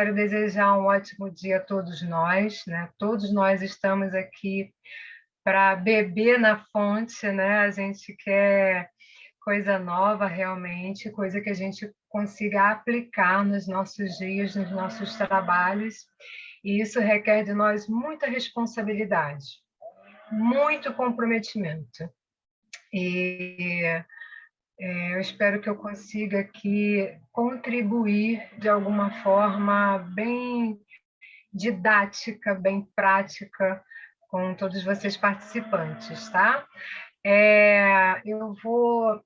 quero desejar um ótimo dia a todos nós, né? Todos nós estamos aqui para beber na fonte, né? A gente quer coisa nova realmente, coisa que a gente consiga aplicar nos nossos dias, nos nossos trabalhos, e isso requer de nós muita responsabilidade, muito comprometimento. E eu espero que eu consiga aqui contribuir de alguma forma bem didática, bem prática, com todos vocês participantes, tá? Eu vou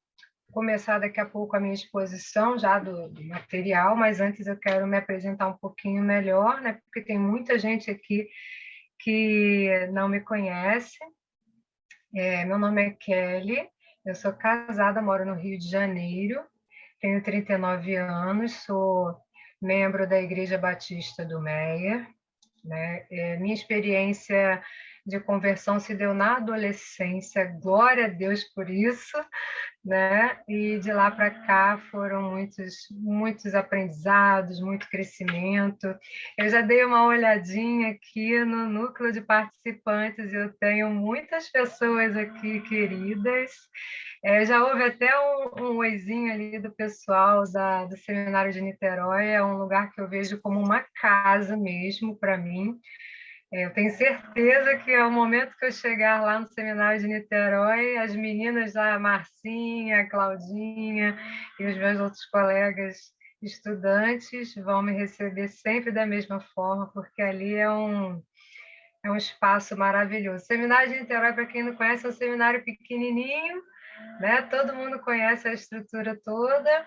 começar daqui a pouco a minha exposição já do material, mas antes eu quero me apresentar um pouquinho melhor, né? Porque tem muita gente aqui que não me conhece. Meu nome é Kelly, eu sou casada, moro no Rio de Janeiro, tenho 39 anos, sou membro da Igreja Batista do Meia, né? Minha experiência de conversão se deu na adolescência, glória a Deus por isso, né? E de lá para cá foram muitos aprendizados, muito crescimento. Eu já dei uma olhadinha aqui no núcleo de participantes, eu tenho muitas pessoas aqui queridas. Já houve até um oizinho ali do pessoal do Seminário de Niterói, é um lugar que eu vejo como uma casa mesmo para mim. Eu tenho certeza que ao momento que eu chegar lá no Seminário de Niterói, as meninas lá, a Marcinha, a Claudinha e os meus outros colegas estudantes vão me receber sempre da mesma forma, porque ali é um espaço maravilhoso. O Seminário de Niterói, para quem não conhece, é um seminário pequenininho, né? Todo mundo conhece a estrutura toda,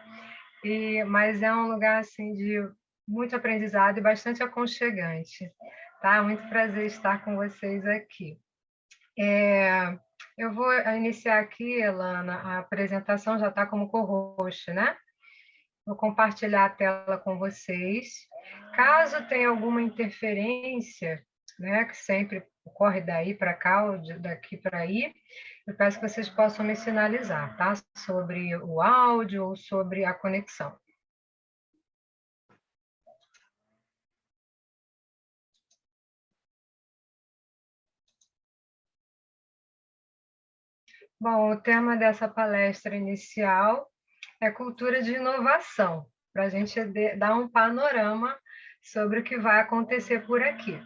mas é um lugar assim de muito aprendizado e bastante aconchegante. Tá? Muito prazer estar com vocês aqui. Eu vou iniciar aqui, Elana, a apresentação já está como co-host, né? Vou compartilhar a tela com vocês. Caso tenha alguma interferência, né, que sempre ocorre daí para cá ou daqui para aí, eu peço que vocês possam me sinalizar, tá? Sobre o áudio ou sobre a conexão. Bom, o tema dessa palestra inicial é cultura de inovação, para a gente dar um panorama sobre o que vai acontecer por aqui.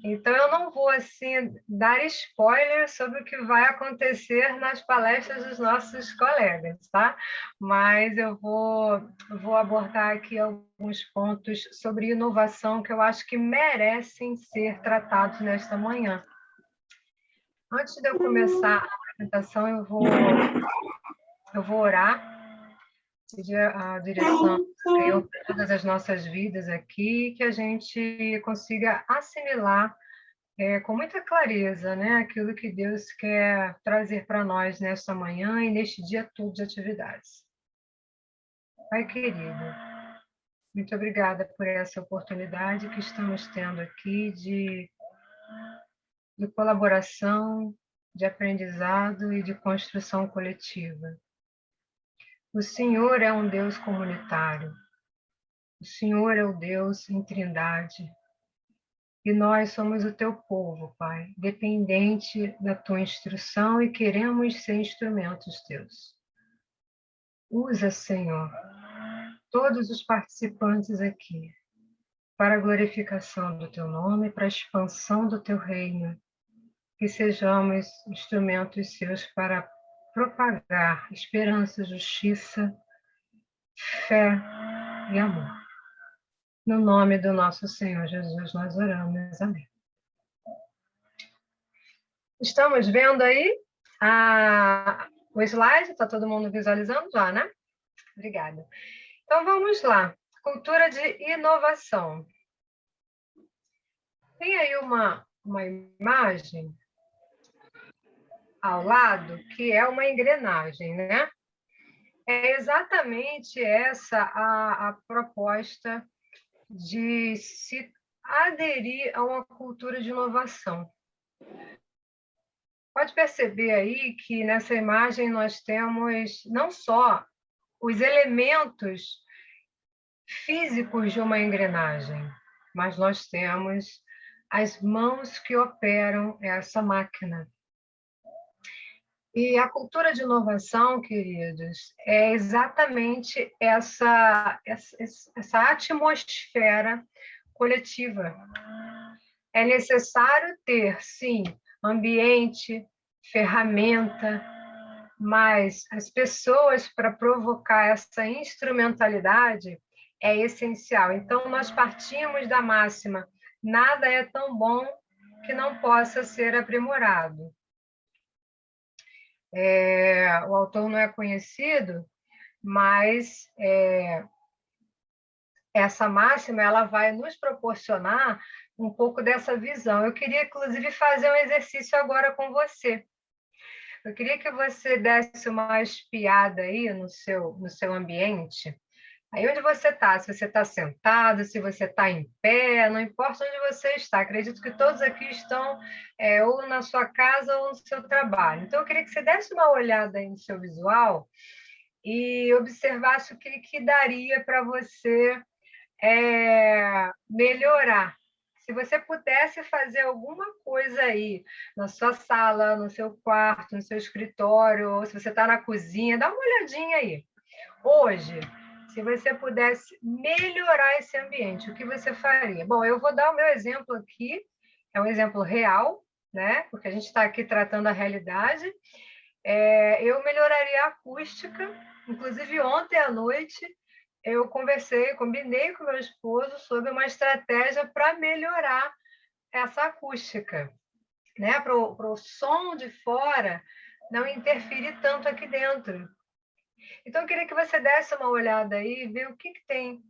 Então, eu não vou assim dar spoiler sobre o que vai acontecer nas palestras dos nossos colegas, tá? Mas eu vou abordar aqui alguns pontos sobre inovação que eu acho que merecem ser tratados nesta manhã. Antes de eu começar a apresentação, eu vou orar, pedir a direção do Senhor para todas as nossas vidas aqui, que a gente consiga assimilar com muita clareza, né, aquilo que Deus quer trazer para nós nesta manhã e neste dia todo de atividades. Pai querido, muito obrigada por essa oportunidade que estamos tendo aqui de colaboração, de aprendizado e de construção coletiva. O Senhor é um Deus comunitário. O Senhor é o Deus em Trindade. E nós somos o teu povo, Pai, dependente da tua instrução e queremos ser instrumentos teus. Usa, Senhor, todos os participantes aqui para a glorificação do teu nome, para a expansão do teu reino, que sejamos instrumentos seus para propagar esperança, justiça, fé e amor. No nome do nosso Senhor Jesus, nós oramos. Amém. Estamos vendo aí o slide? Está todo mundo visualizando já, né? Obrigada. Então, vamos lá. Cultura de inovação. Tem aí uma imagem ao lado que é uma engrenagem, né? É exatamente essa a proposta de se aderir a uma cultura de inovação. Pode perceber aí que nessa imagem nós temos não só os elementos físicos de uma engrenagem, mas nós temos as mãos que operam essa máquina. E a cultura de inovação, queridos, é exatamente essa atmosfera coletiva. É necessário ter, sim, ambiente, ferramenta, mas as pessoas, para provocar essa instrumentalidade, é essencial. Então, nós partimos da máxima: nada é tão bom que não possa ser aprimorado. O autor não é conhecido, mas essa máxima ela vai nos proporcionar um pouco dessa visão. Eu queria, inclusive, fazer um exercício agora com você. Eu queria que você desse uma espiada aí no seu ambiente. Aí onde você está, se você está sentado, se você está em pé, não importa onde você está. Acredito que todos aqui estão ou na sua casa ou no seu trabalho. Então, eu queria que você desse uma olhada aí no seu visual e observasse o que daria para você melhorar. Se você pudesse fazer alguma coisa aí na sua sala, no seu quarto, no seu escritório, ou se você está na cozinha, dá uma olhadinha aí. Hoje, se você pudesse melhorar esse ambiente, o que você faria? Bom, eu vou dar o meu exemplo aqui, é um exemplo real, né? Porque a gente está aqui tratando a realidade. Eu melhoraria a acústica, inclusive ontem à noite eu combinei com meu esposo sobre uma estratégia para melhorar essa acústica, né? Para o som de fora não interferir tanto aqui dentro. Então, eu queria que você desse uma olhada aí e ver o que tem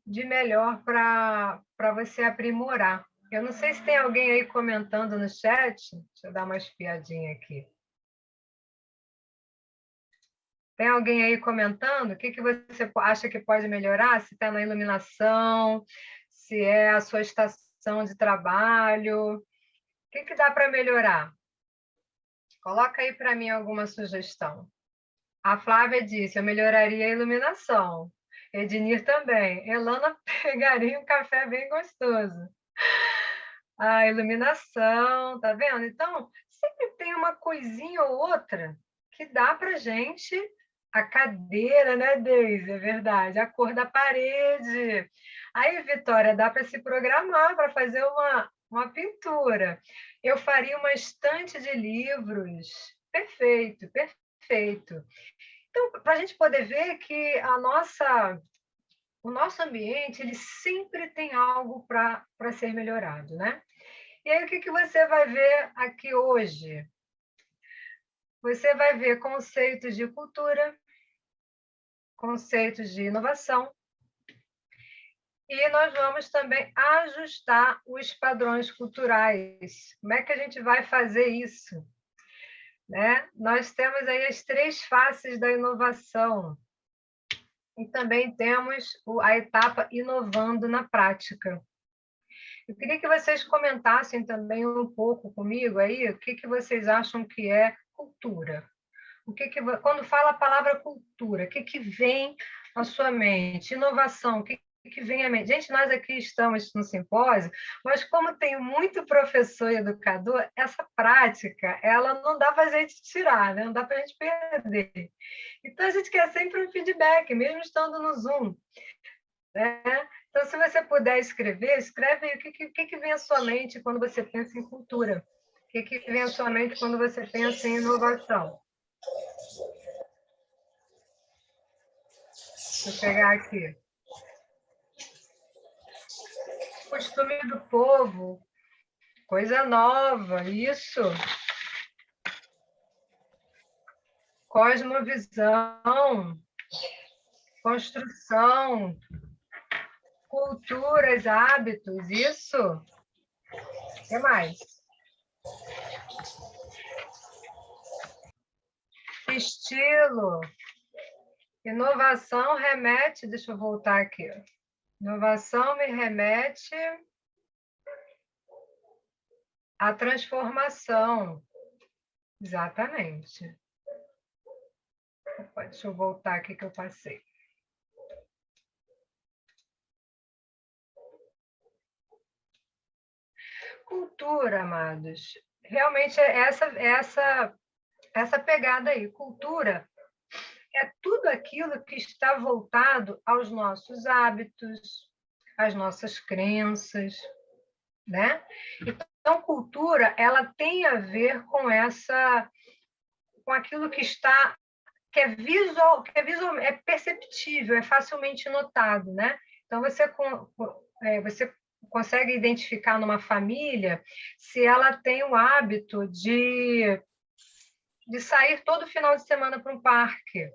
de melhor para você aprimorar. Eu não sei se tem alguém aí comentando no chat. Deixa eu dar uma espiadinha aqui. Tem alguém aí comentando? O que você acha que pode melhorar? Se está na iluminação, se é a sua estação de trabalho. O que dá para melhorar? Coloca aí para mim alguma sugestão. A Flávia disse, eu melhoraria a iluminação. Ednir também. Elana pegaria um café bem gostoso. A iluminação, tá vendo? Então, sempre tem uma coisinha ou outra que dá para gente. A cadeira, né, Deise? É verdade. A cor da parede. Aí, Vitória, dá para se programar para fazer uma pintura. Eu faria uma estante de livros. Perfeito, perfeito. Então, para a gente poder ver que o nosso ambiente ele sempre tem algo para ser melhorado, né? E aí, o que você vai ver aqui hoje? Você vai ver conceitos de cultura, conceitos de inovação, e nós vamos também ajustar os padrões culturais. Como é que a gente vai fazer isso? Né? Nós temos aí as 3 faces da inovação. E também temos a etapa inovando na prática. Eu queria que vocês comentassem também um pouco comigo aí o que vocês acham que é cultura. Quando fala a palavra cultura, o que vem à sua mente? Inovação, o que vem à mente? Gente, nós aqui estamos no simpósio, mas como tem muito professor e educador, essa prática, ela não dá para a gente tirar, né? Não dá para a gente perder. Então, a gente quer sempre um feedback, mesmo estando no Zoom. Né? Então, se você puder escreve aí o que vem à sua mente quando você pensa em cultura. O que vem à sua mente quando você pensa em inovação. Deixa eu pegar aqui. Costume do povo, coisa nova, isso. Cosmovisão, construção, culturas, hábitos, isso. O que mais? Estilo. Inovação remete, deixa eu voltar aqui. Inovação me remete à transformação. Exatamente. Opa, deixa eu voltar aqui que eu passei. cultura, amados, realmente é essa pegada aí. Cultura é tudo aquilo que está voltado aos nossos hábitos, às nossas crenças, né? Então, cultura, ela tem a ver com aquilo que é visual, é perceptível, é facilmente notado, né? Então, você consegue identificar numa família se ela tem o hábito de sair todo final de semana para um parque,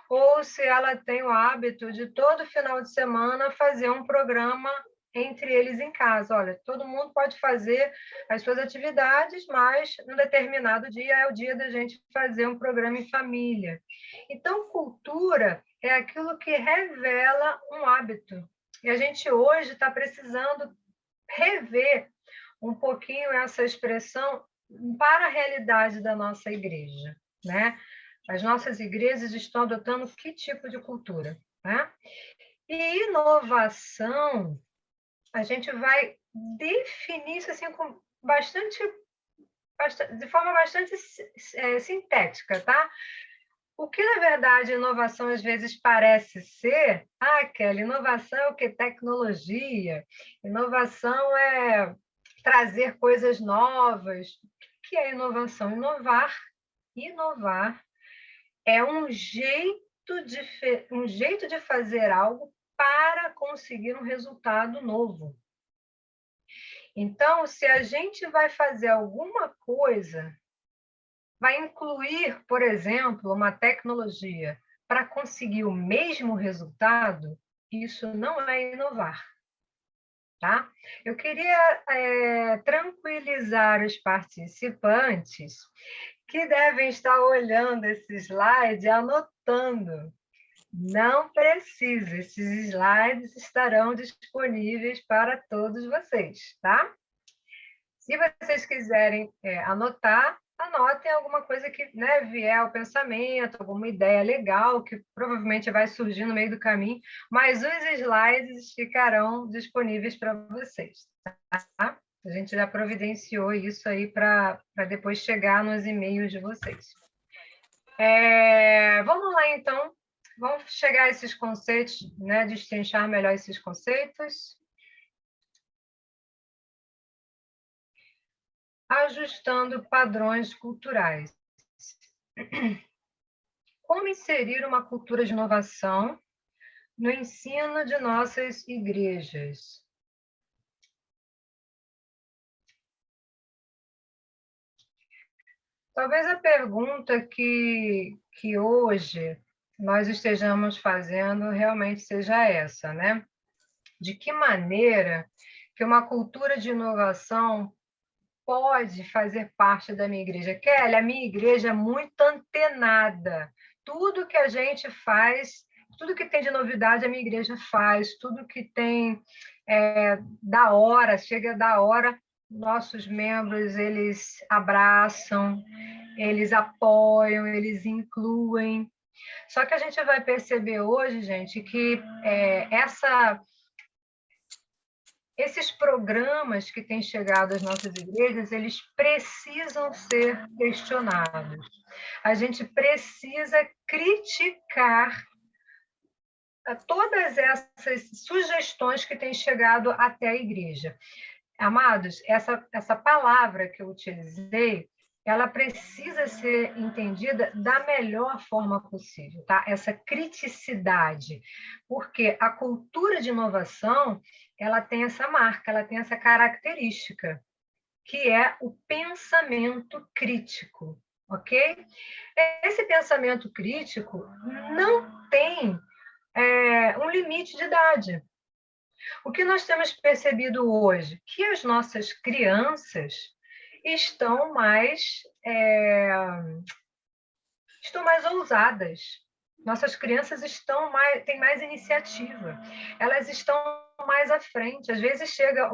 ou se ela tem o hábito de todo final de semana fazer um programa entre eles em casa. Olha, todo mundo pode fazer as suas atividades, mas num determinado dia é o dia da gente fazer um programa em família. Então, cultura é aquilo que revela um hábito. E a gente hoje está precisando rever um pouquinho essa expressão para a realidade da nossa igreja, né? As nossas igrejas estão adotando que tipo de cultura, né? E inovação, a gente vai definir isso assim com de forma bastante sintética, tá? O que, na verdade, inovação às vezes parece ser, Kelly, inovação é o que? Tecnologia. Inovação é trazer coisas novas. O que é inovação? Inovar é um jeito de fazer algo para conseguir um resultado novo. Então, se a gente vai fazer alguma coisa, vai incluir, por exemplo, uma tecnologia para conseguir o mesmo resultado, isso não é inovar. Tá? Eu queria tranquilizar os participantes que devem estar olhando esse slide e anotando. Não precisa, esses slides estarão disponíveis para todos vocês, tá? Se vocês quiserem anotar, anotem alguma coisa que, né, vier ao pensamento, alguma ideia legal que provavelmente vai surgir no meio do caminho, mas os slides ficarão disponíveis para vocês, tá? A gente já providenciou isso aí para depois chegar nos e-mails de vocês. Vamos lá, então. Vamos chegar a esses conceitos, né, destrinchar melhor esses conceitos. Ajustando padrões culturais. Como inserir uma cultura de inovação no ensino de nossas igrejas? Talvez a pergunta que hoje nós estejamos fazendo realmente seja essa, né? De que maneira que uma cultura de inovação pode fazer parte da minha igreja? Kelly, a minha igreja é muito antenada. Tudo que a gente faz, tudo que tem de novidade, a minha igreja faz. Tudo que tem da hora, chega da hora, nossos membros, eles abraçam, eles apoiam, eles incluem. Só que a gente vai perceber hoje, gente, que esses programas que têm chegado às nossas igrejas, eles precisam ser questionados. A gente precisa criticar todas essas sugestões que têm chegado até a igreja. Amados, essa palavra que eu utilizei, ela precisa ser entendida da melhor forma possível, tá? Essa criticidade, porque a cultura de inovação, ela tem essa marca, ela tem essa característica, que é o pensamento crítico, ok? Esse pensamento crítico não tem um limite de idade. O que nós temos percebido hoje? Que as nossas crianças estão mais ousadas. Nossas crianças têm mais iniciativa. Elas estão mais à frente. Às vezes chega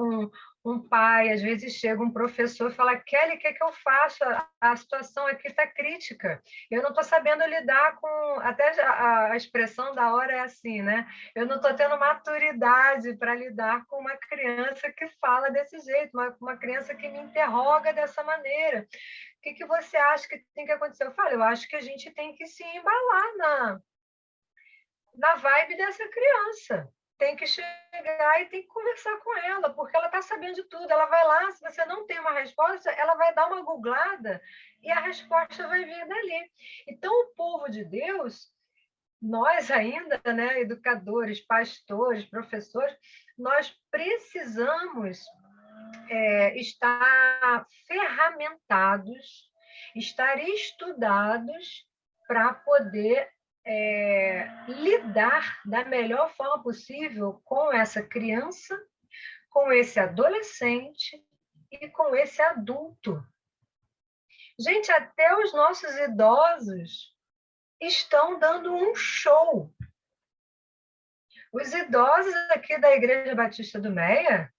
um pai, às vezes chega um professor e fala: Kelly, o que é que eu faço? A situação aqui está crítica. Eu não estou sabendo lidar com... Até a expressão da hora é assim, né? Eu não estou tendo maturidade para lidar com uma criança que fala desse jeito, uma criança que me interroga dessa maneira. O que você acha que tem que acontecer? Eu falo: eu acho que a gente tem que se embalar na vibe dessa criança. Tem que chegar e tem que conversar com ela, porque ela está sabendo de tudo. Ela vai lá, se você não tem uma resposta, ela vai dar uma googlada e a resposta vai vir dali. Então, o povo de Deus, nós ainda, né, educadores, pastores, professores, nós precisamos estar ferramentados, estar estudados para poder lidar da melhor forma possível com essa criança, com esse adolescente e com esse adulto. Gente, até os nossos idosos estão dando um show. Os idosos aqui da Igreja Batista do Meia,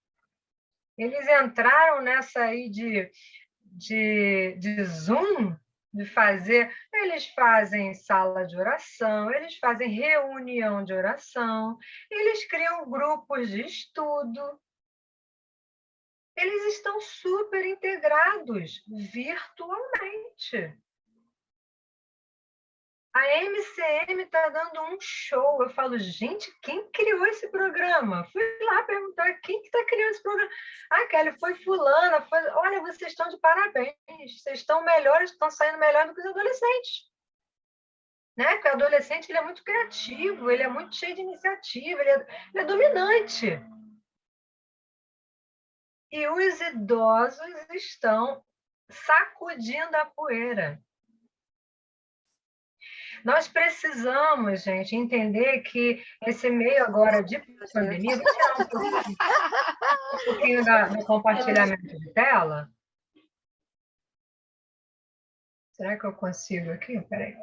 eles entraram nessa aí de Zoom, de fazer... Eles fazem sala de oração, eles fazem reunião de oração, eles criam grupos de estudo. Eles estão super integrados virtualmente. A MCM está dando um show. Eu falo: gente, quem criou esse programa? Fui lá perguntar quem que está criando esse programa. Ah, Kelly, foi fulana. Foi... Olha, vocês estão de parabéns. Vocês estão melhores, estão saindo melhor do que os adolescentes. Né? Porque o adolescente ele é muito criativo, ele é muito cheio de iniciativa, ele é dominante. E os idosos estão sacudindo a poeira. Nós precisamos, gente, entender que esse meio agora de pandemia... Vou tirar um pouquinho do compartilhamento de tela. Será que eu consigo aqui? Peraí.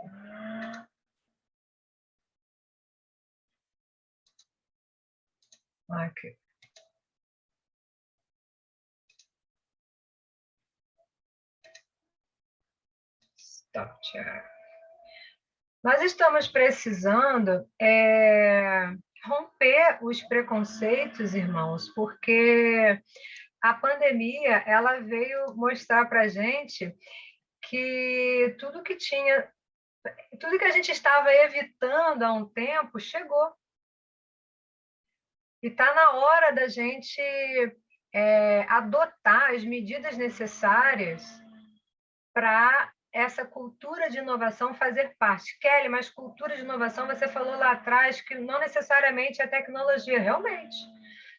Aqui. Stop share. Nós estamos precisando romper os preconceitos, irmãos, porque a pandemia ela veio mostrar para a gente que tudo que a gente estava evitando há um tempo chegou. E está na hora da gente adotar as medidas necessárias para essa cultura de inovação fazer parte. Kelly, mas cultura de inovação, você falou lá atrás que não necessariamente é tecnologia. Realmente,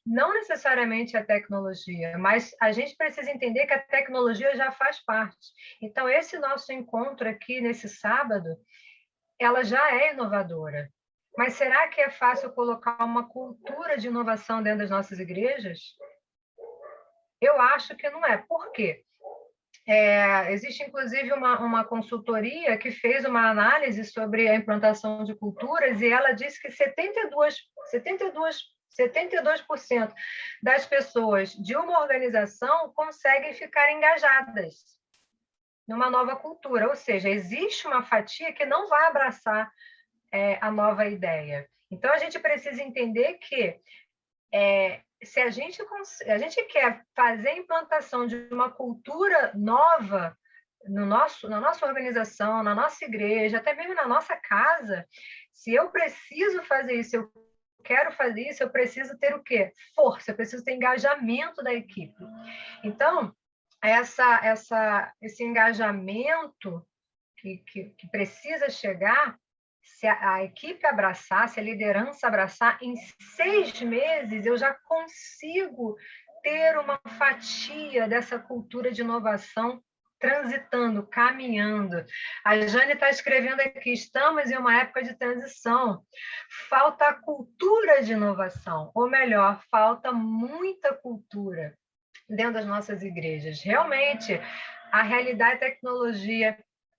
não necessariamente é tecnologia, mas a gente precisa entender que a tecnologia já faz parte. Então, esse nosso encontro aqui nesse sábado, ela já é inovadora. Mas será que é fácil colocar uma cultura de inovação dentro das nossas igrejas? Eu acho que não é. Por quê? Existe, inclusive, uma consultoria que fez uma análise sobre a implantação de culturas e ela disse que 72% das pessoas de uma organização conseguem ficar engajadas numa nova cultura, ou seja, existe uma fatia que não vai abraçar a nova ideia. Então, a gente precisa entender que se a gente quer fazer a implantação de uma cultura nova na nossa organização, na nossa igreja, até mesmo na nossa casa, se eu preciso fazer isso, eu quero fazer isso, eu preciso ter o quê? Força, eu preciso ter engajamento da equipe. Então, esse engajamento que precisa chegar, se a equipe abraçar, se a liderança abraçar, em 6 meses eu já consigo ter uma fatia dessa cultura de inovação transitando, caminhando. A Jane está escrevendo aqui: estamos em uma época de transição. Falta a cultura de inovação, ou melhor, falta muita cultura dentro das nossas igrejas. Realmente, a realidade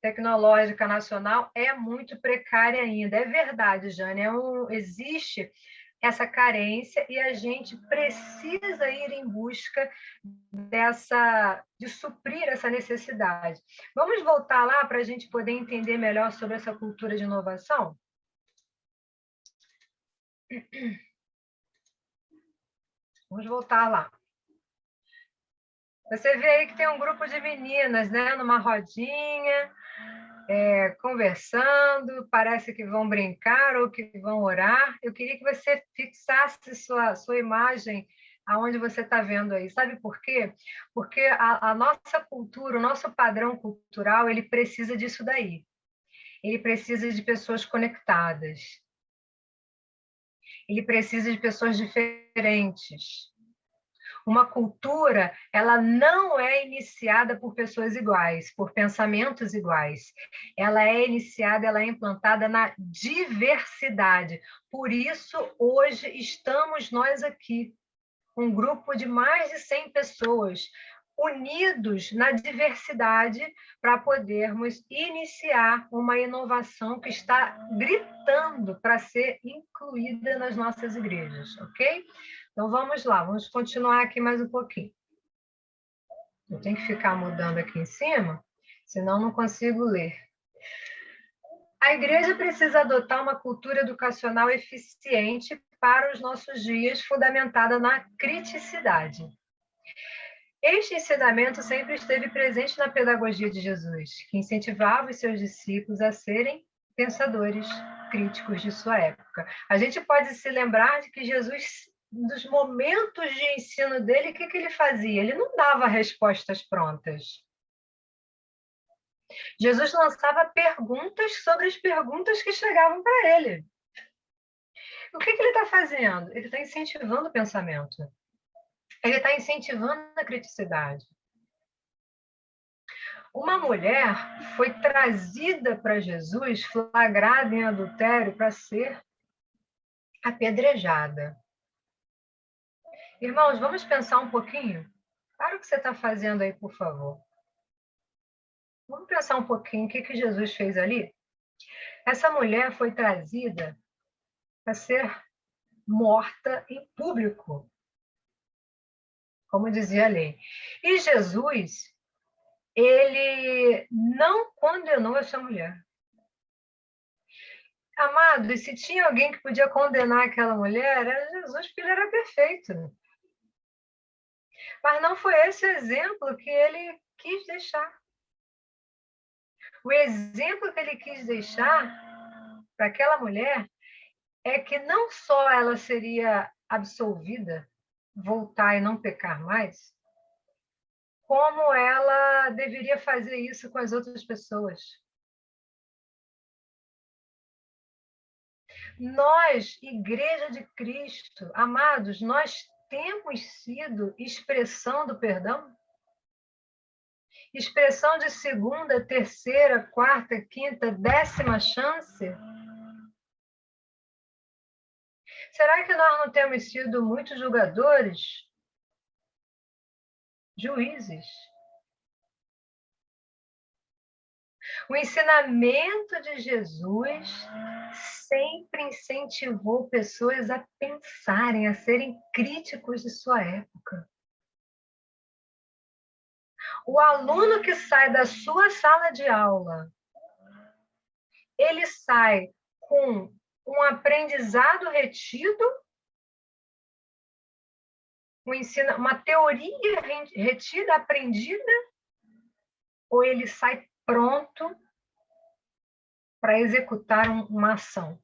tecnológica nacional é muito precária ainda. É verdade, Jane, existe essa carência e a gente precisa ir em busca de suprir essa necessidade. Vamos voltar lá para a gente poder entender melhor sobre essa cultura de inovação? Vamos voltar lá. Você vê aí que tem um grupo de meninas, né, numa rodinha, conversando, parece que vão brincar ou que vão orar. Eu queria que você fixasse sua imagem aonde você está vendo aí. Sabe por quê? Porque a nossa cultura, o nosso padrão cultural, ele precisa disso daí. Ele precisa de pessoas conectadas. Ele precisa de pessoas diferentes. Uma cultura, ela não é iniciada por pessoas iguais, por pensamentos iguais. Ela é iniciada, ela é implantada na diversidade. Por isso, hoje, estamos nós aqui, um grupo de mais de 100 pessoas, unidos na diversidade para podermos iniciar uma inovação que está gritando para ser incluída nas nossas igrejas, ok? Então, vamos lá, vamos continuar aqui mais um pouquinho. Eu tenho que ficar mudando aqui em cima, senão não consigo ler. A igreja precisa adotar uma cultura educacional eficiente para os nossos dias, fundamentada na criticidade. Este ensinamento sempre esteve presente na pedagogia de Jesus, que incentivava os seus discípulos a serem pensadores críticos de sua época. A gente pode se lembrar de que Jesus, nos momentos de ensino dele, o que ele fazia? Ele não dava respostas prontas. Jesus lançava perguntas sobre as perguntas que chegavam para ele. O que ele está fazendo? Ele está incentivando o pensamento. Ele está incentivando a criticidade. Uma mulher foi trazida para Jesus flagrada em adultério para ser apedrejada. Irmãos, vamos pensar um pouquinho? Para o que você está fazendo aí, por favor. Vamos pensar um pouquinho o que Jesus fez ali? Essa mulher foi trazida para ser morta em público, como dizia a lei. E Jesus, ele não condenou essa mulher. Amado, e se tinha alguém que podia condenar aquela mulher, era Jesus, porque ele era perfeito. Mas não foi esse o exemplo que ele quis deixar. O exemplo que ele quis deixar para aquela mulher é que não só ela seria absolvida, voltar e não pecar mais, como ela deveria fazer isso com as outras pessoas. Nós, Igreja de Cristo, amados, nós temos sido expressão do perdão? Expressão de segunda, terceira, quarta, quinta, 10ª chance? Será que nós não temos sido muitos julgadores? Juízes? O ensinamento de Jesus sempre incentivou pessoas a pensarem, a serem críticos de sua época. O aluno que sai da sua sala de aula, ele sai com um aprendizado retido, uma teoria retida, aprendida, ou ele sai pronto para executar uma ação?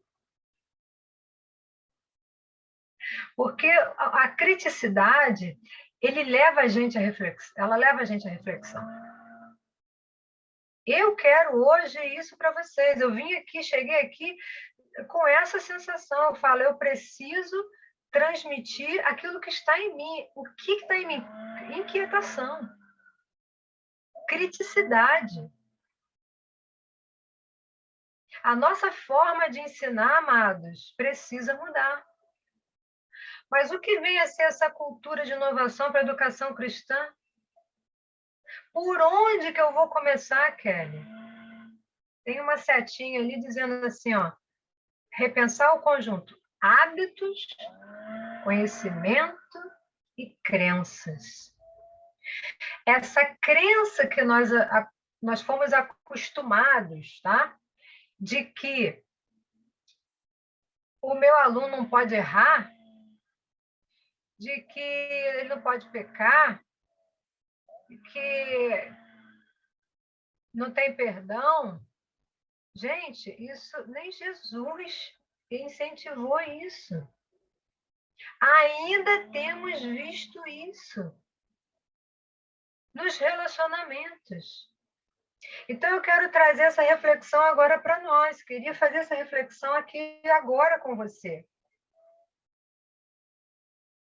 Porque a criticidade, ela leva a gente à reflexão. Eu quero hoje isso para vocês. Eu vim aqui, cheguei aqui com essa sensação. Eu falo, eu preciso transmitir aquilo que está em mim. O que está em mim? Inquietação. Criticidade. A nossa forma de ensinar, amados, precisa mudar. Mas o que vem a ser essa cultura de inovação para a educação cristã? Por onde que eu vou começar, Kelly? Tem uma setinha ali dizendo assim, ó, repensar o conjunto. hábitos, conhecimento e crenças. Essa crença que nós fomos acostumados, tá? De que o meu aluno não pode errar, de que ele não pode pecar, de que não tem perdão. Gente, isso nem Jesus incentivou isso. Ainda temos visto isso nos relacionamentos. Então, eu quero trazer essa reflexão agora para nós. Queria fazer essa reflexão aqui agora com você.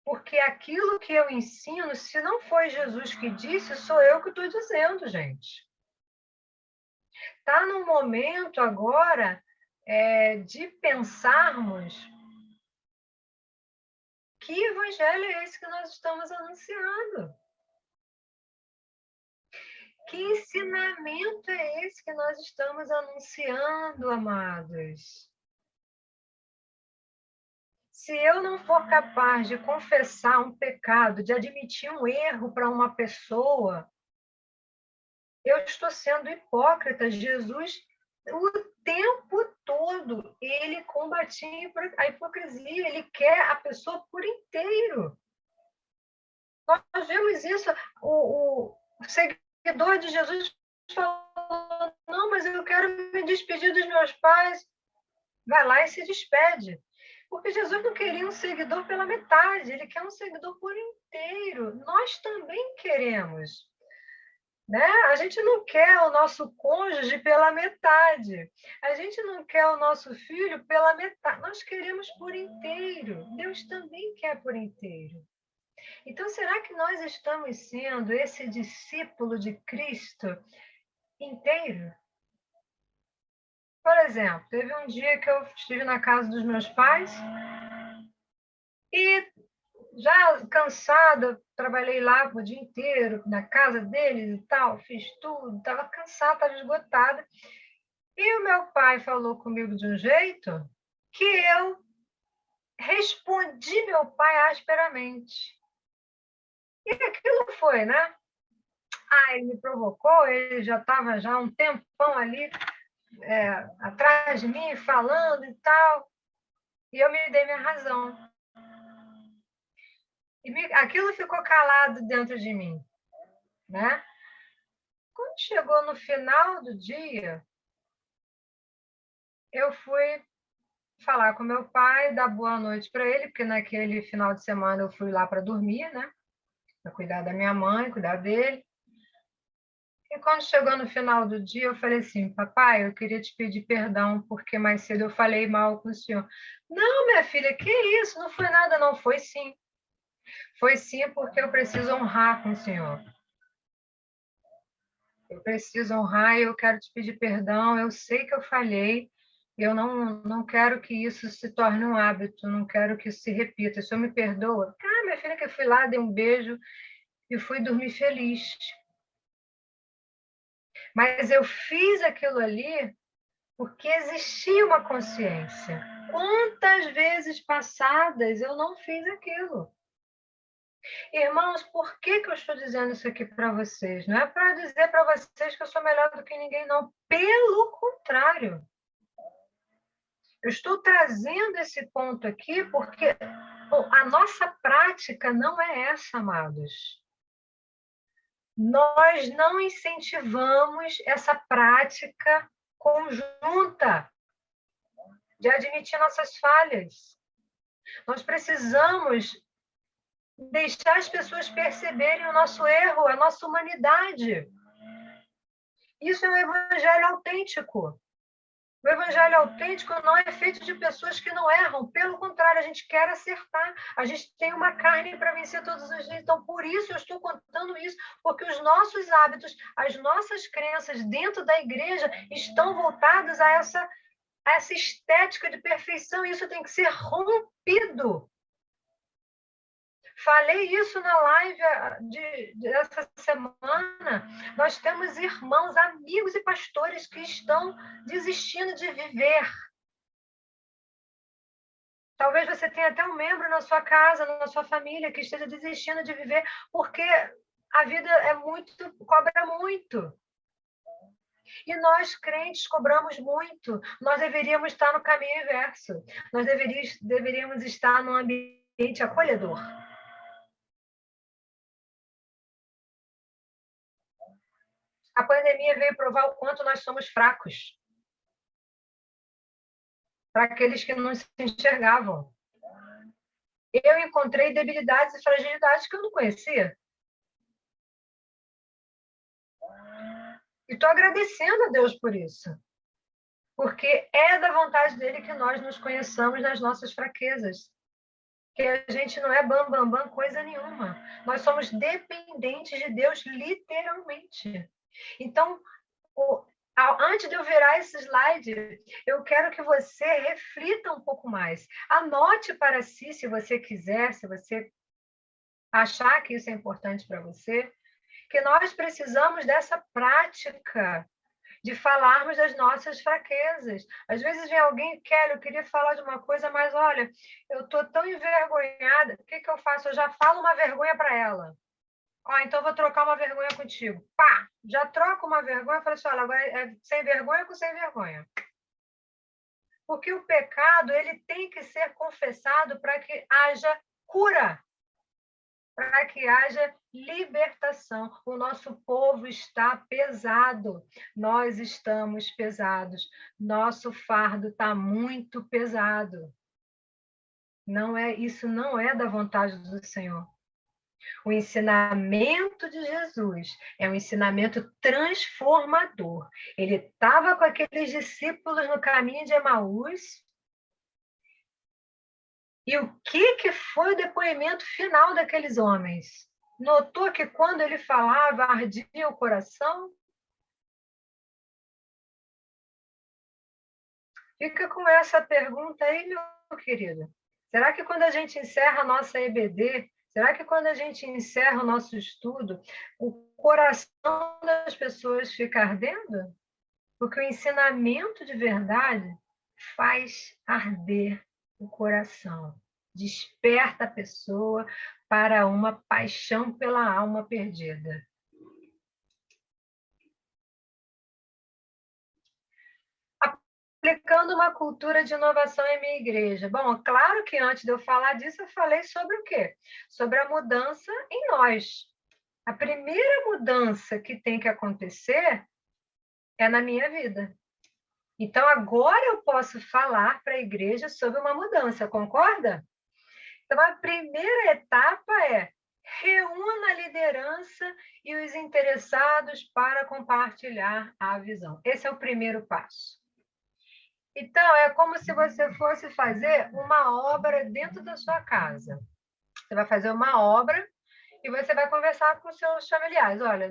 Porque aquilo que eu ensino, se não foi Jesus que disse, sou eu que estou dizendo, gente. Está no momento agora de pensarmos que evangelho é esse que nós estamos anunciando. Que ensinamento é esse que nós estamos anunciando, amados? Se eu não for capaz de confessar um pecado, de admitir um erro para uma pessoa, eu estou sendo hipócrita. Jesus, o tempo todo, ele combatia a hipocrisia, ele quer a pessoa por inteiro. Nós vemos isso, o seguidor de Jesus falou, não, mas eu quero me despedir dos meus pais. Vai lá e se despede. Porque Jesus não queria um seguidor pela metade, ele quer um seguidor por inteiro. Nós também queremos. Né? A gente não quer o nosso cônjuge pela metade. A gente não quer o nosso filho pela metade. Nós queremos por inteiro. Deus também quer por inteiro. Então, será que nós estamos sendo esse discípulo de Cristo inteiro? Por exemplo, teve um dia que eu estive na casa dos meus pais e já cansada, trabalhei lá o dia inteiro, na casa deles e tal, fiz tudo, estava cansada, estava esgotada. E o meu pai falou comigo de um jeito que eu respondi meu pai asperamente. E aquilo foi, né? Ele me provocou, ele já estava já um tempão ali atrás de mim, falando e tal, e eu me dei minha razão. E aquilo ficou calado dentro de mim, né? Quando chegou no final do dia, eu fui falar com meu pai, dar boa noite para ele, porque naquele final de semana eu fui lá para dormir, né? Para cuidar da minha mãe, cuidar dele. E quando chegou no final do dia, eu falei assim, papai, eu queria te pedir perdão, porque mais cedo eu falei mal com o senhor. Não, minha filha, que isso? Não foi nada, não. Foi sim. Foi sim, porque eu preciso honrar com o senhor. Eu preciso honrar e eu quero te pedir perdão. Eu sei que eu falhei. Eu não quero que isso se torne um hábito, não quero que isso se repita. O senhor me perdoa? Minha filha, que eu fui lá, dei um beijo e fui dormir feliz. Mas eu fiz aquilo ali porque existia uma consciência. Quantas vezes passadas eu não fiz aquilo? Irmãos, por que eu estou dizendo isso aqui para vocês? Não é para dizer para vocês que eu sou melhor do que ninguém, não. Pelo contrário. Eu estou trazendo esse ponto aqui porque a nossa prática não é essa, amados. Nós não incentivamos essa prática conjunta de admitir nossas falhas. Nós precisamos deixar as pessoas perceberem o nosso erro, a nossa humanidade. Isso é um evangelho autêntico. O evangelho autêntico não é feito de pessoas que não erram. Pelo contrário, a gente quer acertar. A gente tem uma carne para vencer todos os dias. Então, por isso eu estou contando isso, porque os nossos hábitos, as nossas crenças dentro da igreja estão voltados a essa estética de perfeição. E isso tem que ser rompido. Falei isso na live dessa semana. Nós temos irmãos, amigos e pastores que estão desistindo de viver. Talvez você tenha até um membro na sua casa, na sua família, que esteja desistindo de viver, porque a vida cobra muito. E nós, crentes, cobramos muito. Nós deveríamos estar no caminho inverso. Nós deveríamos estar num ambiente acolhedor. A pandemia veio provar o quanto nós somos fracos. Para aqueles que não se enxergavam. Eu encontrei debilidades e fragilidades que eu não conhecia. E estou agradecendo a Deus por isso. Porque é da vontade dele que nós nos conheçamos nas nossas fraquezas. Que a gente não é bam, bam, bam, coisa nenhuma. Nós somos dependentes de Deus, literalmente. Então, antes de eu virar esse slide, eu quero que você reflita um pouco mais. Anote para si, se você quiser, se você achar que isso é importante para você, que nós precisamos dessa prática de falarmos das nossas fraquezas. Às vezes vem alguém, Kelly, eu queria falar de uma coisa, mas olha, eu estou tão envergonhada, o que eu faço? Eu já falo uma vergonha para ela. Então vou trocar uma vergonha contigo. Pá! Já troco uma vergonha, falo assim, olha, agora é sem vergonha com sem vergonha. Porque o pecado, ele tem que ser confessado para que haja cura, para que haja libertação. O nosso povo está pesado, nós estamos pesados, nosso fardo está muito pesado. Isso não é da vontade do Senhor. O ensinamento de Jesus é um ensinamento transformador. Ele estava com aqueles discípulos no caminho de Emaús. E o que foi o depoimento final daqueles homens? Notou que quando ele falava, ardia o coração? Fica com essa pergunta aí, meu querido. Será que quando a gente encerra a nossa EBD, será que quando a gente encerra o nosso estudo, o coração das pessoas fica ardendo? Porque o ensinamento de verdade faz arder o coração, desperta a pessoa para uma paixão pela alma perdida. Aplicando uma cultura de inovação em minha igreja. Bom, claro que antes de eu falar disso, eu falei sobre o quê? Sobre a mudança em nós. A primeira mudança que tem que acontecer é na minha vida. Então, agora eu posso falar para a igreja sobre uma mudança, concorda? Então, a primeira etapa é reúna a liderança e os interessados para compartilhar a visão. Esse é o primeiro passo. Então, é como se você fosse fazer uma obra dentro da sua casa. Você vai fazer uma obra e você vai conversar com seus familiares. Olha,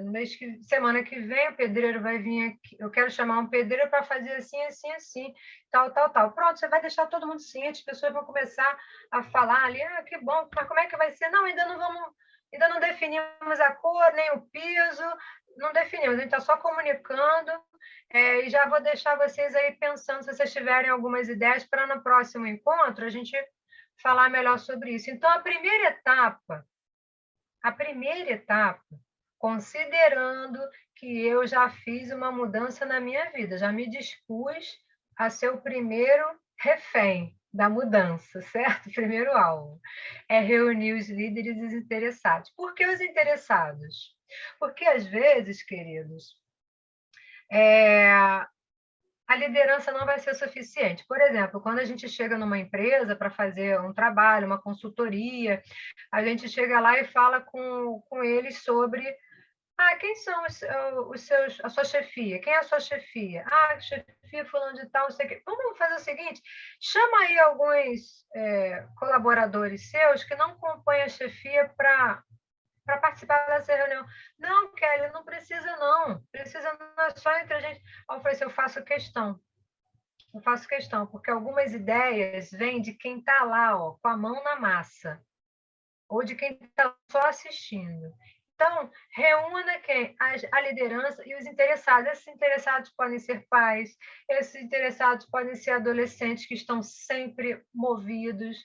semana que vem o pedreiro vai vir aqui. Eu quero chamar um pedreiro para fazer assim, assim, assim, tal, tal, tal. Pronto, você vai deixar todo mundo ciente, as pessoas vão começar a falar ali, que bom, mas como é que vai ser? Não, ainda não definimos a cor, nem o piso, não definimos, a gente está só comunicando. E já vou deixar vocês aí pensando, se vocês tiverem algumas ideias, para no próximo encontro a gente falar melhor sobre isso. Então, a primeira etapa, considerando que eu já fiz uma mudança na minha vida, já me dispus a ser o primeiro refém da mudança, certo? Primeiro alvo é reunir os líderes e os interessados. Por que os interessados? Porque, às vezes, queridos, a liderança não vai ser suficiente. Por exemplo, quando a gente chega numa empresa para fazer um trabalho, uma consultoria, a gente chega lá e fala com eles sobre quem são a sua chefia? Quem é a sua chefia? Chefia fulano de tal, não sei o quê. Vamos fazer o seguinte, chama aí alguns colaboradores seus que não compõem a chefia para participar dessa reunião. Não, Kelly, não precisa não. Precisa não, é só entre a gente. Eu falei assim, eu faço questão. Porque algumas ideias vêm de quem está lá, com a mão na massa, ou de quem está só assistindo. Então, reúna quem? A liderança e os interessados. Esses interessados podem ser pais, esses interessados podem ser adolescentes que estão sempre movidos,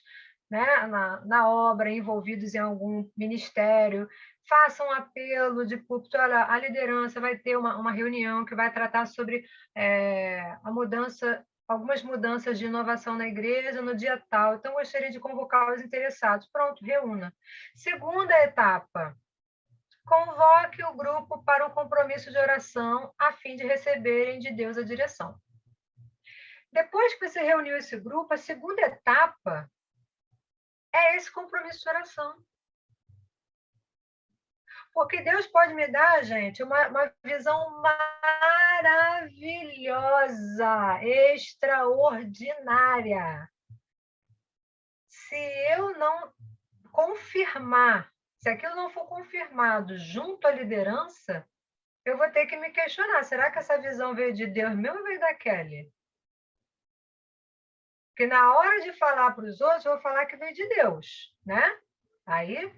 né, na obra, envolvidos em algum ministério. Faça um apelo de púlpito. Olha, a liderança vai ter uma reunião que vai tratar sobre a mudança, algumas mudanças de inovação na igreja no dia tal. Então, gostaria de convocar os interessados. Pronto, reúna. Segunda etapa, convoque o grupo para um compromisso de oração a fim de receberem de Deus a direção. Depois que você reuniu esse grupo, a segunda etapa é esse compromisso de oração. Porque Deus pode me dar, gente, uma visão maravilhosa, extraordinária. Se eu não confirmar, se aquilo não for confirmado junto à liderança, eu vou ter que me questionar, será que essa visão veio de Deus mesmo ou veio da Kelly? Porque na hora de falar para os outros, eu vou falar que veio de Deus, né? Aí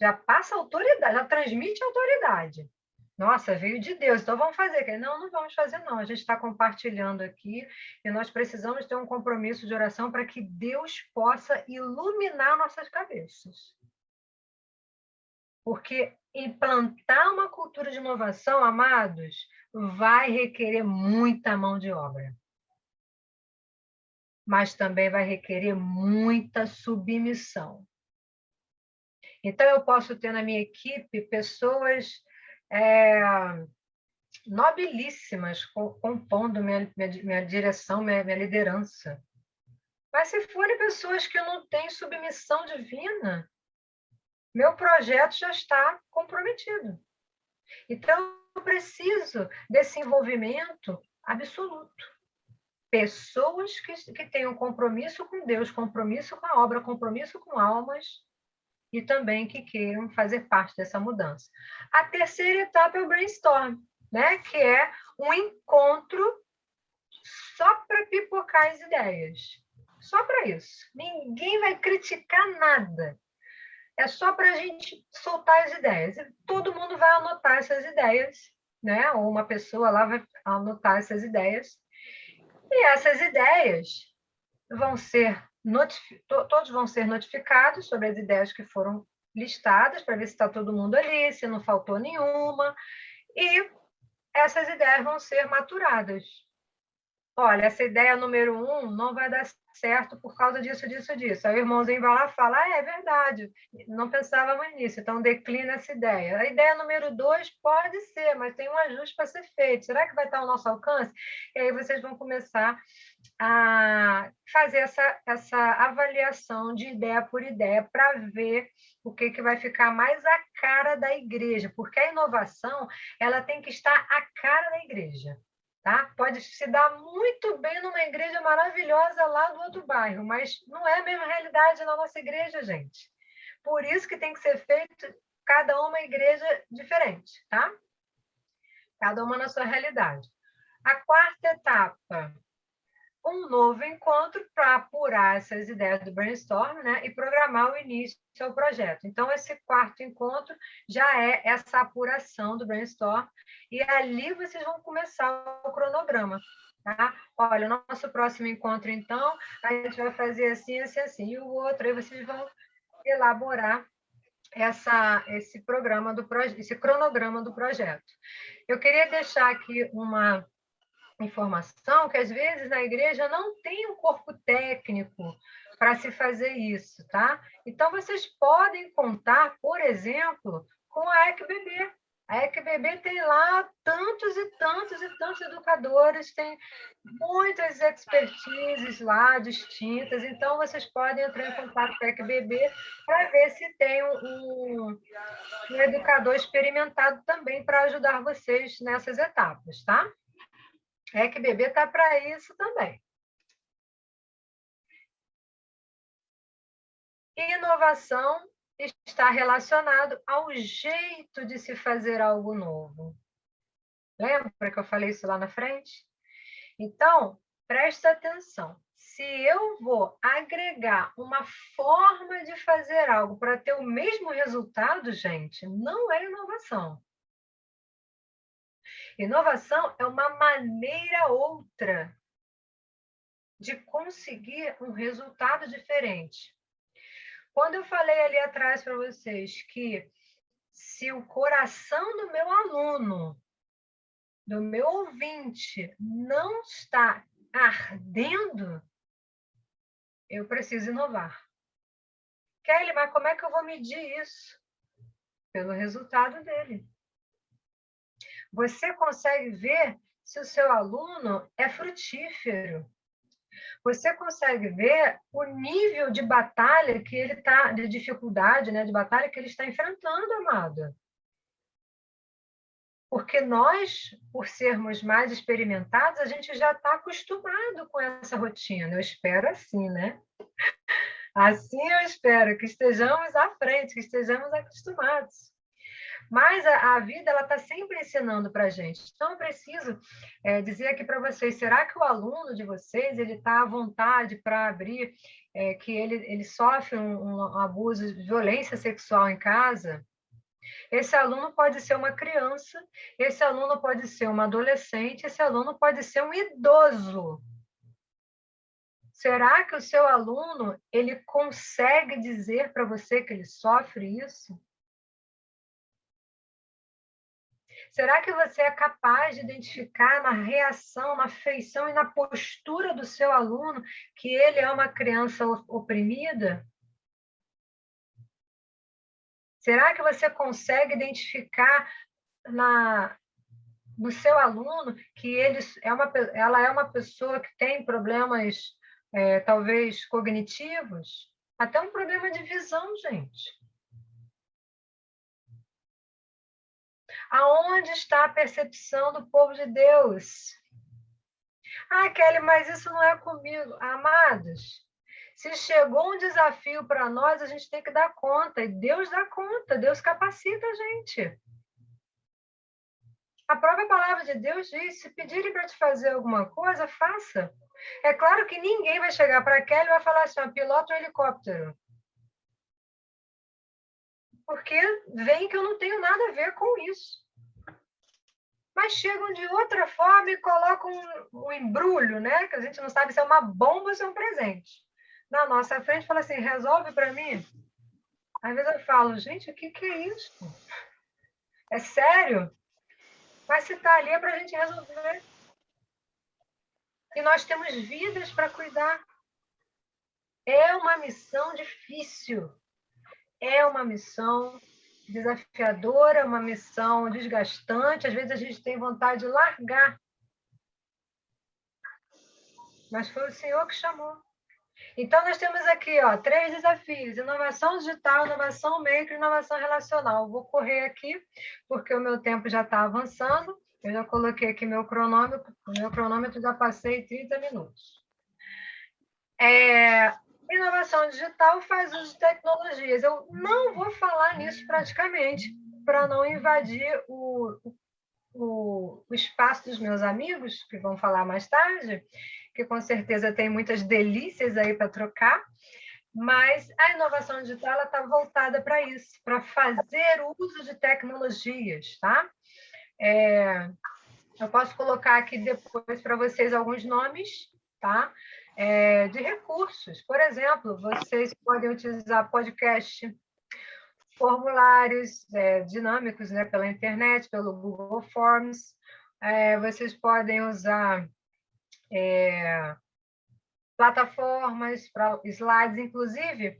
já passa autoridade, já transmite autoridade. Nossa, veio de Deus, então vamos fazer. Não, não vamos fazer, não. A gente está compartilhando aqui e nós precisamos ter um compromisso de oração para que Deus possa iluminar nossas cabeças. Porque implantar uma cultura de inovação, amados, vai requerer muita mão de obra. Mas também vai requerer muita submissão. Então, eu posso ter na minha equipe pessoas nobilíssimas compondo minha direção, minha liderança. Mas se forem pessoas que não têm submissão divina, meu projeto já está comprometido. Então, eu preciso desse envolvimento absoluto. Pessoas que tenham compromisso com Deus, compromisso com a obra, compromisso com almas, e também que queiram fazer parte dessa mudança. A terceira etapa é o brainstorm, né? Que é um encontro só para pipocar as ideias. Só para isso. Ninguém vai criticar nada. É só para a gente soltar as ideias. E todo mundo vai anotar essas ideias, né? Ou uma pessoa lá vai anotar essas ideias. E essas ideias vão ser todos vão ser notificados sobre as ideias que foram listadas, para ver se está todo mundo ali, se não faltou nenhuma, e essas ideias vão ser maturadas. Olha, essa ideia número 1 não vai dar certo por causa disso, disso, disso. Aí o irmãozinho vai lá e fala, é verdade, não pensávamos nisso, então declina essa ideia. A ideia número 2 pode ser, mas tem um ajuste para ser feito. Será que vai estar ao nosso alcance? E aí vocês vão começar a fazer essa avaliação de ideia por ideia para ver o que vai ficar mais a cara da igreja, porque a inovação ela tem que estar a cara da igreja. Tá? Pode se dar muito bem numa igreja maravilhosa lá do outro bairro, mas não é a mesma realidade na nossa igreja, gente. Por isso que tem que ser feito cada uma igreja diferente, tá? Cada uma na sua realidade. A quarta etapa, um novo encontro para apurar essas ideias do brainstorm, né, e programar o início ao projeto. Então, esse quarto encontro já é essa apuração do brainstorm, e ali vocês vão começar o cronograma. Tá? Olha, o nosso próximo encontro, então, a gente vai fazer assim, assim, assim, e o outro, aí vocês vão elaborar esse programa esse cronograma do projeto. Eu queria deixar aqui uma informação que às vezes na igreja não tem um corpo técnico para se fazer isso, tá? Então vocês podem contar, por exemplo, com a ECBB. A ECBB tem lá tantos e tantos e tantos educadores, tem muitas expertises lá distintas, então vocês podem entrar em contato com a ECBB para ver se tem um educador experimentado também para ajudar vocês nessas etapas, tá? É que bebê está para isso também. Inovação está relacionado ao jeito de se fazer algo novo. Lembra que eu falei isso lá na frente? Então, presta atenção. Se eu vou agregar uma forma de fazer algo para ter o mesmo resultado, gente, não é inovação. Inovação é uma maneira outra de conseguir um resultado diferente. Quando eu falei ali atrás para vocês que se o coração do meu aluno, do meu ouvinte, não está ardendo, eu preciso inovar. Kelly, mas como é que eu vou medir isso? Pelo resultado dele. Você consegue ver se o seu aluno é frutífero. Você consegue ver o nível de batalha que ele está, de dificuldade, né, de batalha que ele está enfrentando, amada. Porque nós, por sermos mais experimentados, a gente já está acostumado com essa rotina. Eu espero assim, né? Assim eu espero que estejamos à frente, que estejamos acostumados. Mas a vida ela está sempre ensinando para a gente. Então, eu preciso dizer aqui para vocês: será que o aluno de vocês ele está à vontade para abrir que ele sofre um abuso de violência sexual em casa? Esse aluno pode ser uma criança, esse aluno pode ser um adolescente, esse aluno pode ser um idoso. Será que o seu aluno ele consegue dizer para você que ele sofre isso? Será que você é capaz de identificar na reação, na feição e na postura do seu aluno que ele é uma criança oprimida? Será que você consegue identificar no seu aluno que ela é uma pessoa que tem problemas, talvez, cognitivos? Até um problema de visão, gente. Aonde está a percepção do povo de Deus? Ah, Kelly, mas isso não é comigo. Amados, se chegou um desafio para nós, a gente tem que dar conta. E Deus dá conta, Deus capacita a gente. A própria palavra de Deus diz: se pedirem para te fazer alguma coisa, faça. É claro que ninguém vai chegar para a Kelly e vai falar assim: pilota um helicóptero. Porque vem que eu não tenho nada a ver com isso. Mas chegam de outra forma e colocam um embrulho, né? Que a gente não sabe se é uma bomba ou se é um presente. Na nossa frente, fala assim: resolve para mim. Às vezes eu falo: gente, o que é isso? É sério? Mas se está ali é para a gente resolver. E nós temos vidas para cuidar. É uma missão difícil. É uma missão desafiadora, uma missão desgastante. Às vezes a gente tem vontade de largar. Mas foi o Senhor que chamou. Então, nós temos aqui 3 desafios: inovação digital, inovação maker e inovação relacional. Eu vou correr aqui, porque o meu tempo já está avançando. Eu já coloquei aqui meu cronômetro já passei 30 minutos. Inovação digital faz uso de tecnologias. Eu não vou falar nisso praticamente, para não invadir o espaço dos meus amigos, que vão falar mais tarde, que com certeza tem muitas delícias aí para trocar, mas a inovação digital está voltada para isso, para fazer uso de tecnologias, tá? Eu posso colocar aqui depois para vocês alguns nomes, tá? De recursos. Por exemplo, vocês podem utilizar podcast, formulários dinâmicos, né, pela internet, pelo Google Forms. Vocês podem usar plataformas para slides, inclusive.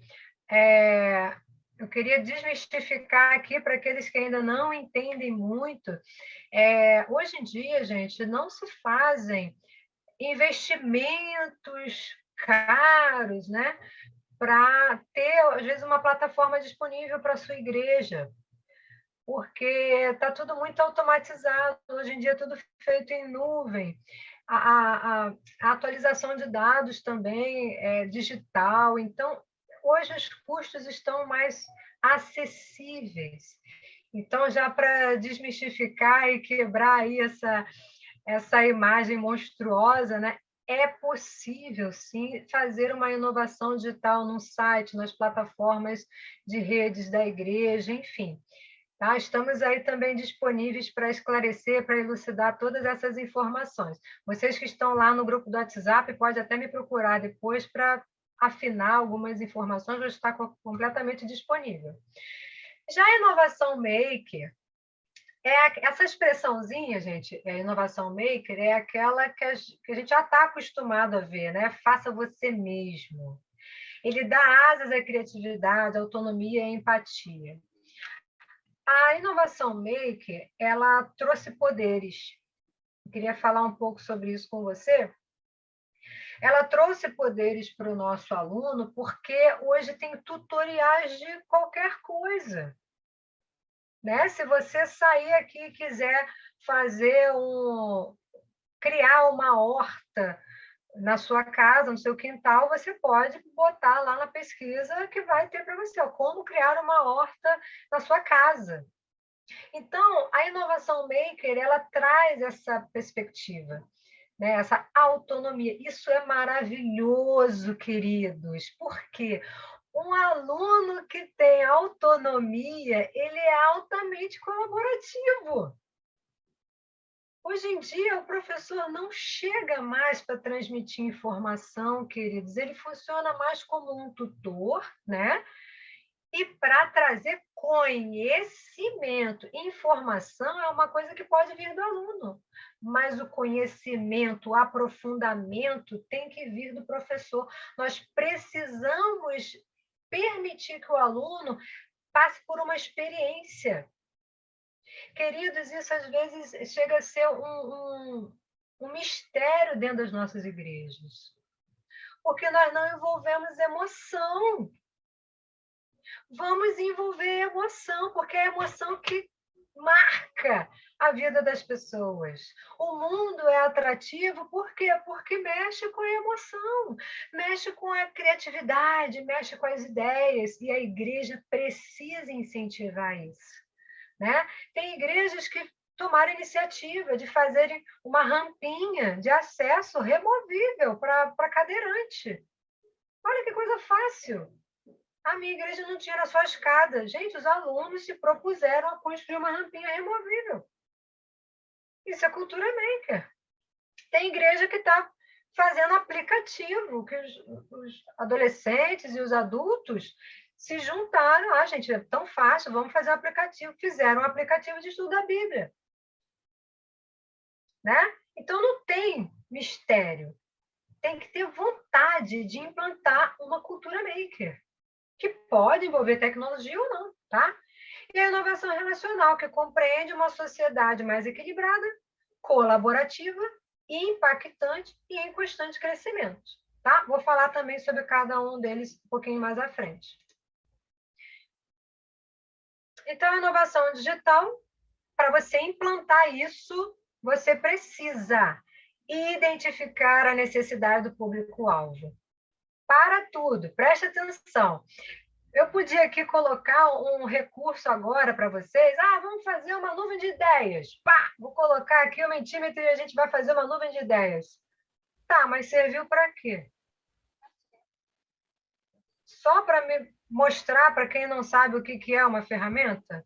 Eu queria desmistificar aqui para aqueles que ainda não entendem muito. Hoje em dia, gente, não se fazem investimentos caros, né, para ter, às vezes, uma plataforma disponível para a sua igreja, porque está tudo muito automatizado. Hoje em dia, tudo feito em nuvem. A atualização de dados também é digital. Então, hoje os custos estão mais acessíveis. Então, já para desmistificar e quebrar aí essa imagem monstruosa, né? é possível, sim, fazer uma inovação digital no site, nas plataformas de redes da igreja, enfim. Tá? Estamos aí também disponíveis para esclarecer, para elucidar todas essas informações. Vocês que estão lá no grupo do WhatsApp, pode até me procurar depois para afinar algumas informações, vou estar completamente disponível. Já a inovação maker, essa expressãozinha, gente, inovação maker, é aquela que a gente já está acostumado a ver, né? Faça você mesmo. Ele dá asas à criatividade, à autonomia e à empatia. A inovação maker, ela trouxe poderes. Eu queria falar um pouco sobre isso com você. Ela trouxe poderes para o nosso aluno, porque hoje tem tutoriais de qualquer coisa. Né? Se você sair aqui e quiser criar uma horta na sua casa, no seu quintal, você pode botar lá na pesquisa que vai ter para você, como criar uma horta na sua casa. Então, a inovação maker, ela traz essa perspectiva, né? Essa autonomia. Isso é maravilhoso, queridos, porque um aluno que tem autonomia, ele é altamente colaborativo. Hoje em dia, o professor não chega mais para transmitir informação, queridos, ele funciona mais como um tutor, né? E para trazer conhecimento, informação é uma coisa que pode vir do aluno, mas o conhecimento, o aprofundamento tem que vir do professor. Nós precisamos permitir que o aluno passe por uma experiência. Queridos, isso às vezes chega a ser um mistério dentro das nossas igrejas, porque nós não envolvemos emoção. Vamos envolver emoção, porque é a emoção que marca a vida das pessoas. O mundo é atrativo por quê? Porque mexe com a emoção, mexe com a criatividade, mexe com as ideias, e a igreja precisa incentivar isso. Né? Tem igrejas que tomaram iniciativa de fazerem uma rampinha de acesso removível para cadeirante. Olha que coisa fácil. A minha igreja não tinha só escada. Gente, os alunos se propuseram a construir uma rampinha removível. Isso é cultura maker. Tem igreja que está fazendo aplicativo, que os adolescentes e os adultos se juntaram. Ah, gente, é tão fácil, vamos fazer um aplicativo. Fizeram um aplicativo de estudo da Bíblia. Né? Então, não tem mistério. Tem que ter vontade de implantar uma cultura maker, que pode envolver tecnologia ou não, tá? E a inovação relacional, que compreende uma sociedade mais equilibrada, colaborativa e impactante e em constante crescimento, tá? Vou falar também sobre cada um deles um pouquinho mais à frente. Então, a inovação digital, para você implantar isso, você precisa identificar a necessidade do público-alvo. Para tudo, preste atenção. Eu podia aqui colocar um recurso agora para vocês. Ah, vamos fazer uma nuvem de ideias. Pá, vou colocar aqui o Mentimeter e a gente vai fazer uma nuvem de ideias. Tá, mas serviu para quê? Só para me mostrar para quem não sabe o que é uma ferramenta?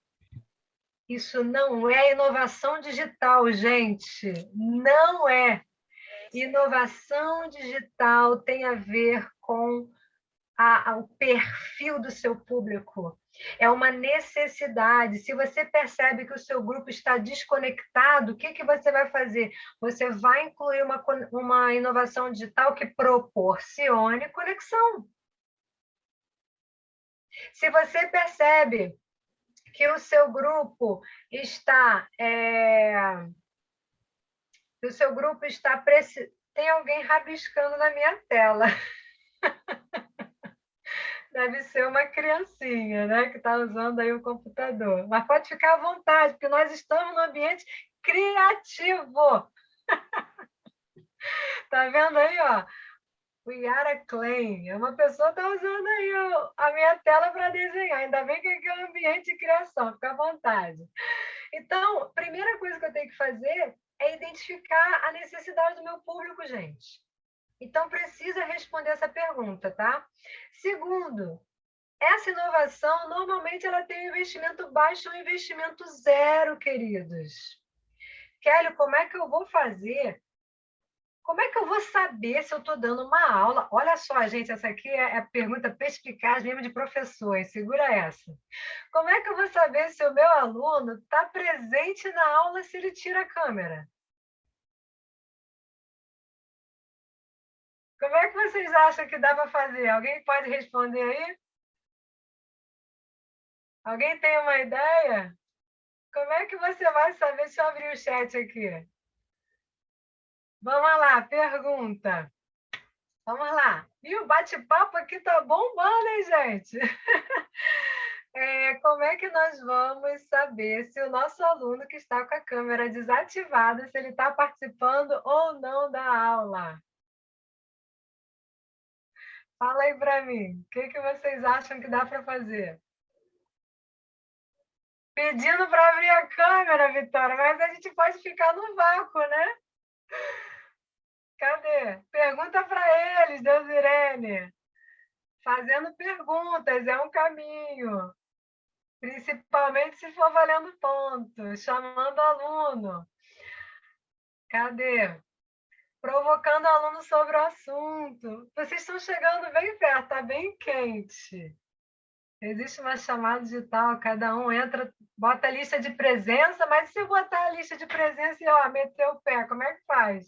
Isso não é inovação digital, gente. Não é. Inovação digital tem a ver com o perfil do seu público. É uma necessidade. Se você percebe que o seu grupo está desconectado, o que você vai fazer? Você vai incluir uma inovação digital que proporcione conexão. Se você percebe que o seu grupo está... que o seu grupo está... Tem alguém rabiscando na minha tela. Deve ser uma criancinha, né, que está usando aí o computador. Mas pode ficar à vontade, porque nós estamos num ambiente criativo. Tá vendo aí, ó? O Yara Klein, é uma pessoa que está usando aí a minha tela para desenhar. Ainda bem que aqui é um ambiente de criação, fica à vontade. Então, a primeira coisa que eu tenho que fazer é identificar a necessidade do meu público, gente. Então, precisa responder essa pergunta, tá? Segundo, essa inovação, normalmente, ela tem um investimento baixo ou um investimento zero, queridos. Kelly, como é que eu vou fazer? Como é que eu vou saber se eu estou dando uma aula? Olha só, gente, essa aqui é a pergunta perspicaz mesmo de professores. Segura essa. Como é que eu vou saber se o meu aluno está presente na aula se ele tira a câmera? Como é que vocês acham que dá para fazer? Alguém pode responder aí? Alguém tem uma ideia? Como é que você vai saber? Deixa eu abrir o chat aqui. Vamos lá, pergunta. Vamos lá. E o bate-papo aqui tá bombando, hein, gente? Como é que nós vamos saber se o nosso aluno que está com a câmera desativada, se ele está participando ou não da aula? Fala aí para mim, o que vocês acham que dá para fazer? Pedindo para abrir a câmera, Vitória, mas a gente pode ficar no vácuo, né? Cadê? Pergunta para eles, Deusirene. Fazendo perguntas é um caminho, principalmente se for valendo ponto, chamando aluno. Cadê? Provocando aluno sobre o assunto. Vocês estão chegando bem perto, está bem quente. Existe uma chamada digital, cada um entra, bota a lista de presença, mas se botar a lista de presença e meter o pé, como é que faz?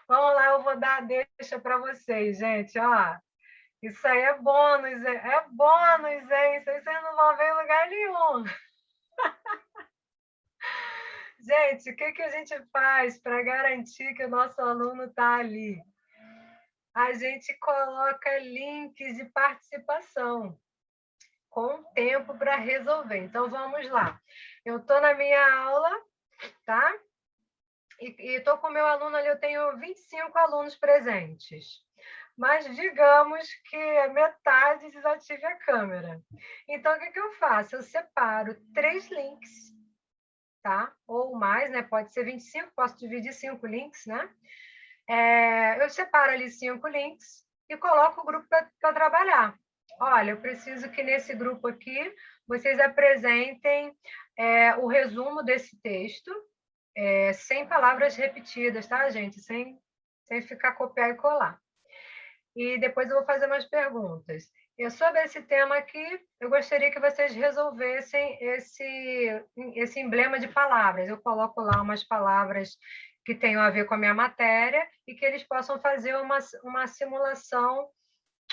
Vamos lá, eu vou dar a deixa para vocês, gente. Isso aí é bônus, é bônus, hein? Isso aí vocês não vão ver em lugar nenhum. Gente, o que a gente faz para garantir que o nosso aluno está ali? A gente coloca links de participação com tempo para resolver. Então, vamos lá. Eu estou na minha aula, tá? E estou com o meu aluno ali, eu tenho 25 alunos presentes. Mas digamos que metade desative a câmera. Então, o que eu faço? Eu separo 3 links, tá? Ou mais, né? Pode ser 25, posso dividir 5 links, né? Eu separo ali 5 links e coloco o grupo para trabalhar. Olha, eu preciso que nesse grupo aqui vocês apresentem o resumo desse texto, sem palavras repetidas, tá, gente? Sem ficar copiar e colar. E depois eu vou fazer umas perguntas. E sobre esse tema aqui, eu gostaria que vocês resolvessem esse emblema de palavras. Eu coloco lá umas palavras que tenham a ver com a minha matéria e que eles possam fazer uma simulação,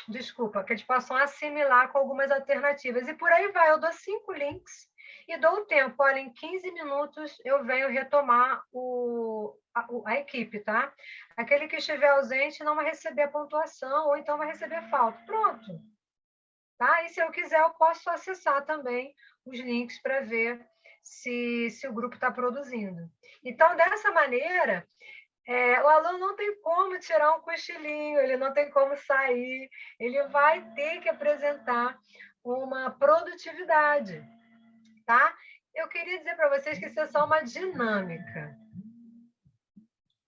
desculpa, que eles possam assimilar com algumas alternativas. E por aí vai, eu dou 5 links e dou o tempo. Olha, em 15 minutos eu venho retomar a equipe, tá? Aquele que estiver ausente não vai receber a pontuação ou então vai receber falta. Pronto. Tá? E se eu quiser, eu posso acessar também os links para ver se o grupo está produzindo. Então, dessa maneira, o aluno não tem como tirar um cochilinho, ele não tem como sair, ele vai ter que apresentar uma produtividade, tá? Eu queria dizer para vocês que isso é só uma dinâmica.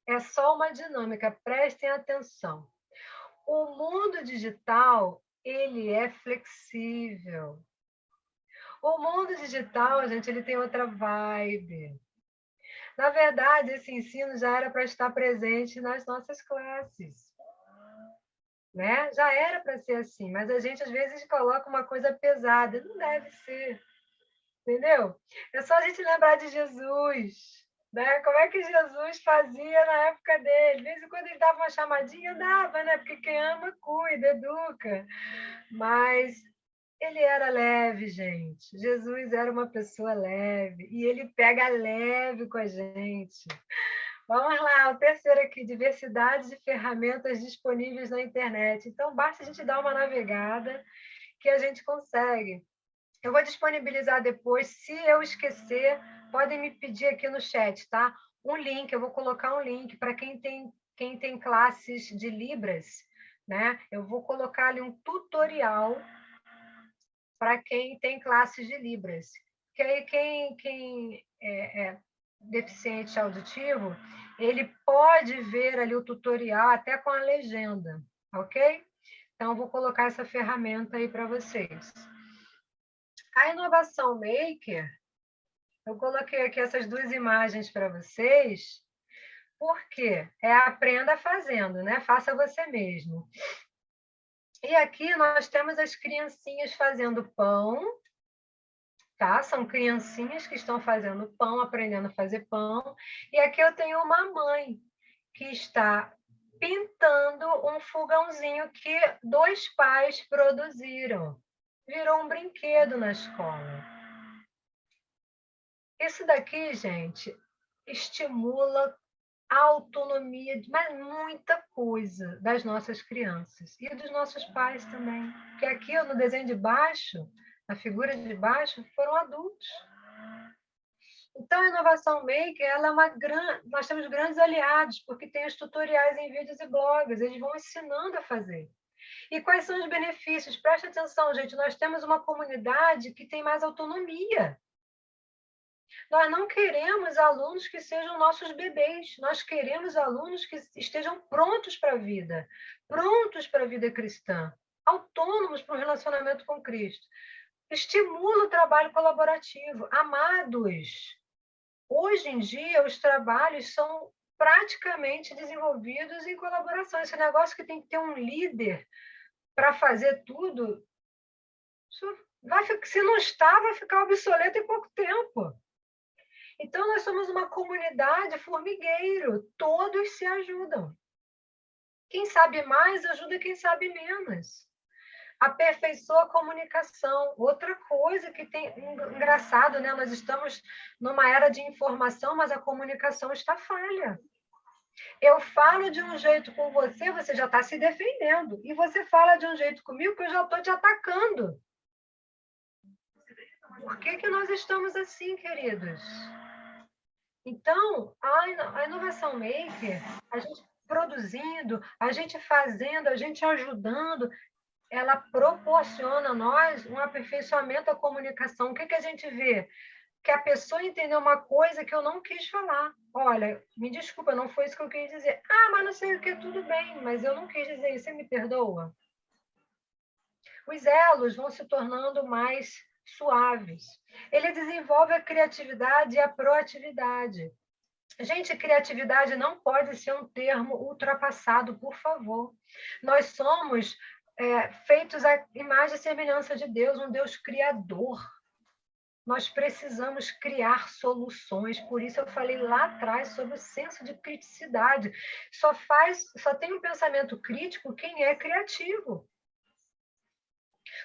É só uma dinâmica, prestem atenção. O mundo digital, ele é flexível. O mundo digital, gente, ele tem outra vibe. Na verdade, esse ensino já era para estar presente nas nossas classes, né? Já era para ser assim, mas a gente às vezes coloca uma coisa pesada, não deve ser, entendeu? É só a gente lembrar de Jesus, né? Como é que Jesus fazia na época dele? De vez em quando ele dava uma chamadinha, dava, né? Porque quem ama, cuida, educa. Mas ele era leve, gente. Jesus era uma pessoa leve e ele pega leve com a gente. Vamos lá, o terceiro aqui, diversidade de ferramentas disponíveis na internet. Então, basta a gente dar uma navegada que a gente consegue. Eu vou disponibilizar depois, se eu esquecer, podem me pedir aqui no chat, tá? Um link, eu vou colocar um link para quem tem classes de Libras, né? Eu vou colocar ali um tutorial para quem tem classes de Libras. Que aí quem deficiente auditivo, ele pode ver ali o tutorial até com a legenda, ok? Então, vou colocar essa ferramenta aí para vocês. A Inovação Maker, eu coloquei aqui essas duas imagens para vocês, porque é aprenda fazendo, né? Faça você mesmo. E aqui nós temos as criancinhas fazendo pão, tá? São criancinhas que estão fazendo pão, aprendendo a fazer pão. E aqui eu tenho uma mãe que está pintando um fogãozinho que 2 pais produziram. Virou um brinquedo na escola. Isso daqui, gente, estimula a autonomia, mas muita coisa das nossas crianças e dos nossos pais também. Porque aqui no desenho de baixo, na figura de baixo, foram adultos. Então, a Inovação Maker, ela é uma grande... Nós temos grandes aliados, porque tem os tutoriais em vídeos e blogs, eles vão ensinando a fazer. E quais são os benefícios? Presta atenção, gente, nós temos uma comunidade que tem mais autonomia. Nós não queremos alunos que sejam nossos bebês, nós queremos alunos que estejam prontos para a vida, prontos para a vida cristã, autônomos para o relacionamento com Cristo. Estimula o trabalho colaborativo. Amados, hoje em dia os trabalhos são praticamente desenvolvidos em colaboração. Esse negócio que tem que ter um líder para fazer tudo, se não está, vai ficar obsoleto em pouco tempo. Então, nós somos uma comunidade formigueiro, todos se ajudam. Quem sabe mais ajuda quem sabe menos. Aperfeiçoa a comunicação. Outra coisa que tem engraçado, né? Nós estamos numa era de informação, mas a comunicação está falha. Eu falo de um jeito com você, você já está se defendendo. E você fala de um jeito comigo que eu já estou te atacando. Por que nós estamos assim, queridos? Então, a Inovação Maker, a gente produzindo, a gente fazendo, a gente ajudando, ela proporciona a nós um aperfeiçoamento da comunicação. O que a gente vê? Que a pessoa entendeu uma coisa que eu não quis falar. Olha, me desculpa, não foi isso que eu quis dizer. Ah, mas não sei o que, tudo bem, mas eu não quis dizer isso, você me perdoa? Os elos vão se tornando mais suaves. Ele desenvolve a criatividade e a proatividade. Gente, criatividade não pode ser um termo ultrapassado, por favor. Nós somos feitos à imagem e semelhança de Deus, um Deus criador. Nós precisamos criar soluções, por isso eu falei lá atrás sobre o senso de criticidade. Só tem um pensamento crítico quem é criativo.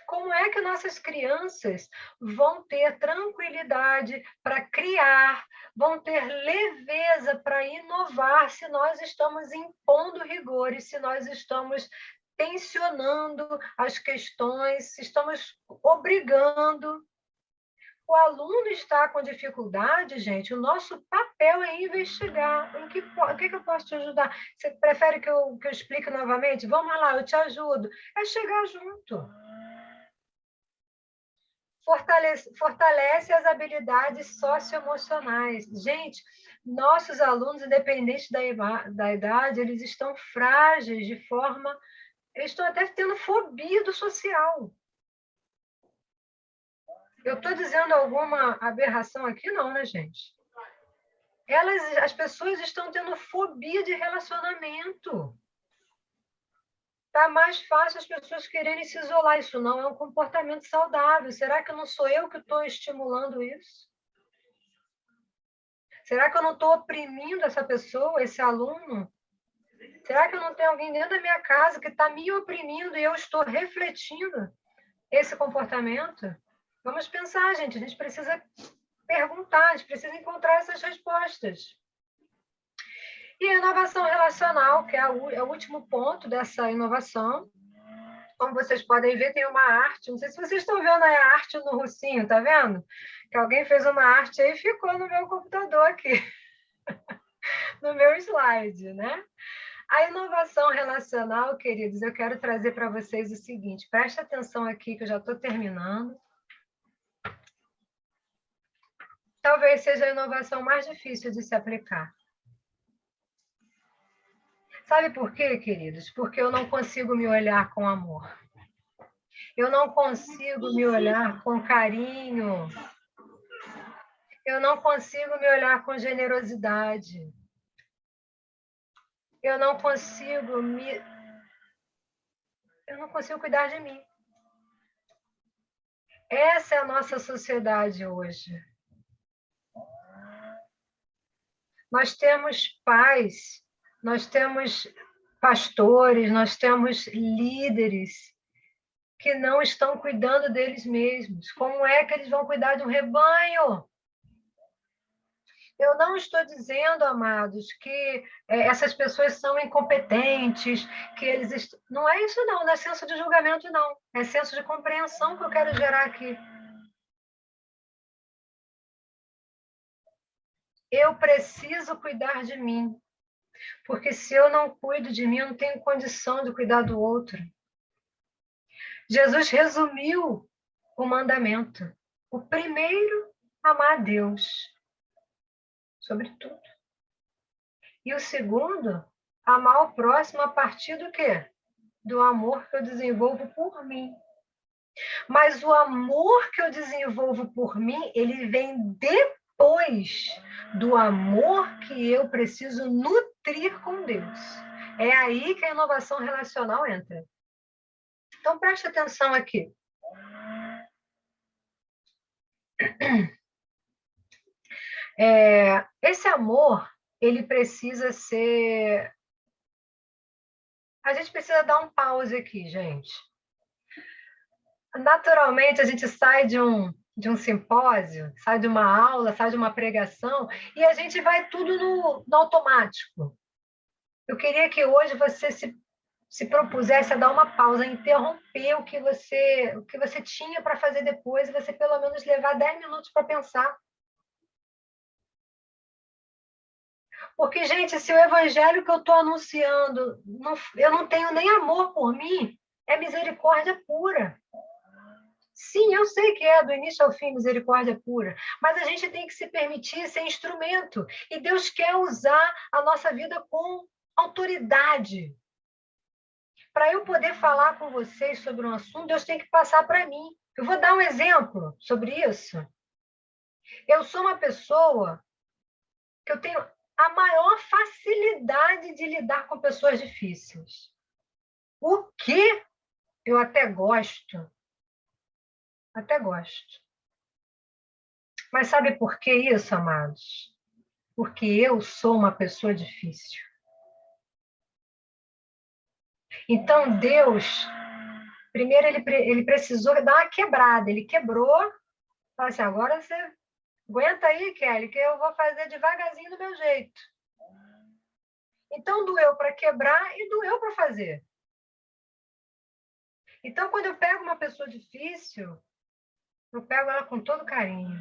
Como é que nossas crianças vão ter tranquilidade para criar, vão ter leveza para inovar se nós estamos impondo rigores, se nós estamos tensionando as questões, se estamos obrigando? O aluno está com dificuldade, gente, o nosso papel é investigar. O que eu posso te ajudar? Você prefere que eu explique novamente? Vamos lá, eu te ajudo. É chegar junto. Fortalece as habilidades socioemocionais. Gente, nossos alunos, independente da idade, eles estão frágeis de forma... Eles estão até tendo fobia do social. Eu estou dizendo alguma aberração aqui? Não, né, gente? As pessoas estão tendo fobia de relacionamento. Está mais fácil as pessoas quererem se isolar. Isso não é um comportamento saudável. Será que não sou eu que estou estimulando isso? Será que eu não estou oprimindo essa pessoa, esse aluno? Será que eu não tenho alguém dentro da minha casa que está me oprimindo e eu estou refletindo esse comportamento? Vamos pensar, gente. A gente precisa perguntar, a gente precisa encontrar essas respostas. E a inovação relacional, que é o último ponto dessa inovação. Como vocês podem ver, tem uma arte. Não sei se vocês estão vendo a arte no Russinho, tá vendo? Que alguém fez uma arte aí e ficou no meu computador aqui, no meu slide, né? A inovação relacional, queridos, eu quero trazer para vocês o seguinte, presta atenção aqui que eu já estou terminando. talvez seja a inovação mais difícil de se aplicar. Sabe por quê, queridos? Porque eu não consigo me olhar com amor. Eu não consigo me olhar com carinho. Eu não consigo me olhar com generosidade. Eu não consigo cuidar de mim. Essa é a nossa sociedade hoje. Nós temos pais, nós temos pastores, nós temos líderes que não estão cuidando deles mesmos. Como é que eles vão cuidar de um rebanho? Eu não estou dizendo, amados, que essas pessoas são incompetentes, que eles não é isso não é senso de julgamento não, é senso de compreensão que eu quero gerar aqui. Eu preciso cuidar de mim, porque se eu não cuido de mim, eu não tenho condição de cuidar do outro. Jesus resumiu o mandamento. O primeiro, amar a Deus sobre tudo. E o segundo, amar o próximo a partir do quê? Do amor que eu desenvolvo por mim. Mas o amor que eu desenvolvo por mim, ele vem depois do amor que eu preciso nutrir com Deus. É aí que a inovação relacional entra. Então, preste atenção aqui. Esse amor, ele precisa ser... A gente precisa dar um pause aqui, gente. Naturalmente, a gente sai de um simpósio, sai de uma aula, sai de uma pregação, e a gente vai tudo no automático. Eu queria que hoje você se propusesse a dar uma pausa, interromper o que você tinha para fazer depois, e você pelo menos levar 10 minutos para pensar. Porque, gente, se o evangelho que eu estou anunciando, eu não tenho nem amor por mim, é misericórdia pura. Sim, eu sei que é do início ao fim misericórdia pura, mas a gente tem que se permitir ser instrumento. E Deus quer usar a nossa vida com autoridade. Para eu poder falar com vocês sobre um assunto, Deus tem que passar para mim. Eu vou dar um exemplo sobre isso. Eu sou uma pessoa que eu tenho a maior facilidade de lidar com pessoas difíceis. O que eu até gosto. Até gosto. Mas sabe por que isso, amados? Porque eu sou uma pessoa difícil. Então, Deus, primeiro ele precisou dar uma quebrada. Ele quebrou, falou assim, agora você aguenta aí, Kelly, que eu vou fazer devagarzinho do meu jeito. Então, doeu para quebrar e doeu para fazer. Então, quando eu pego uma pessoa difícil, eu pego ela com todo carinho.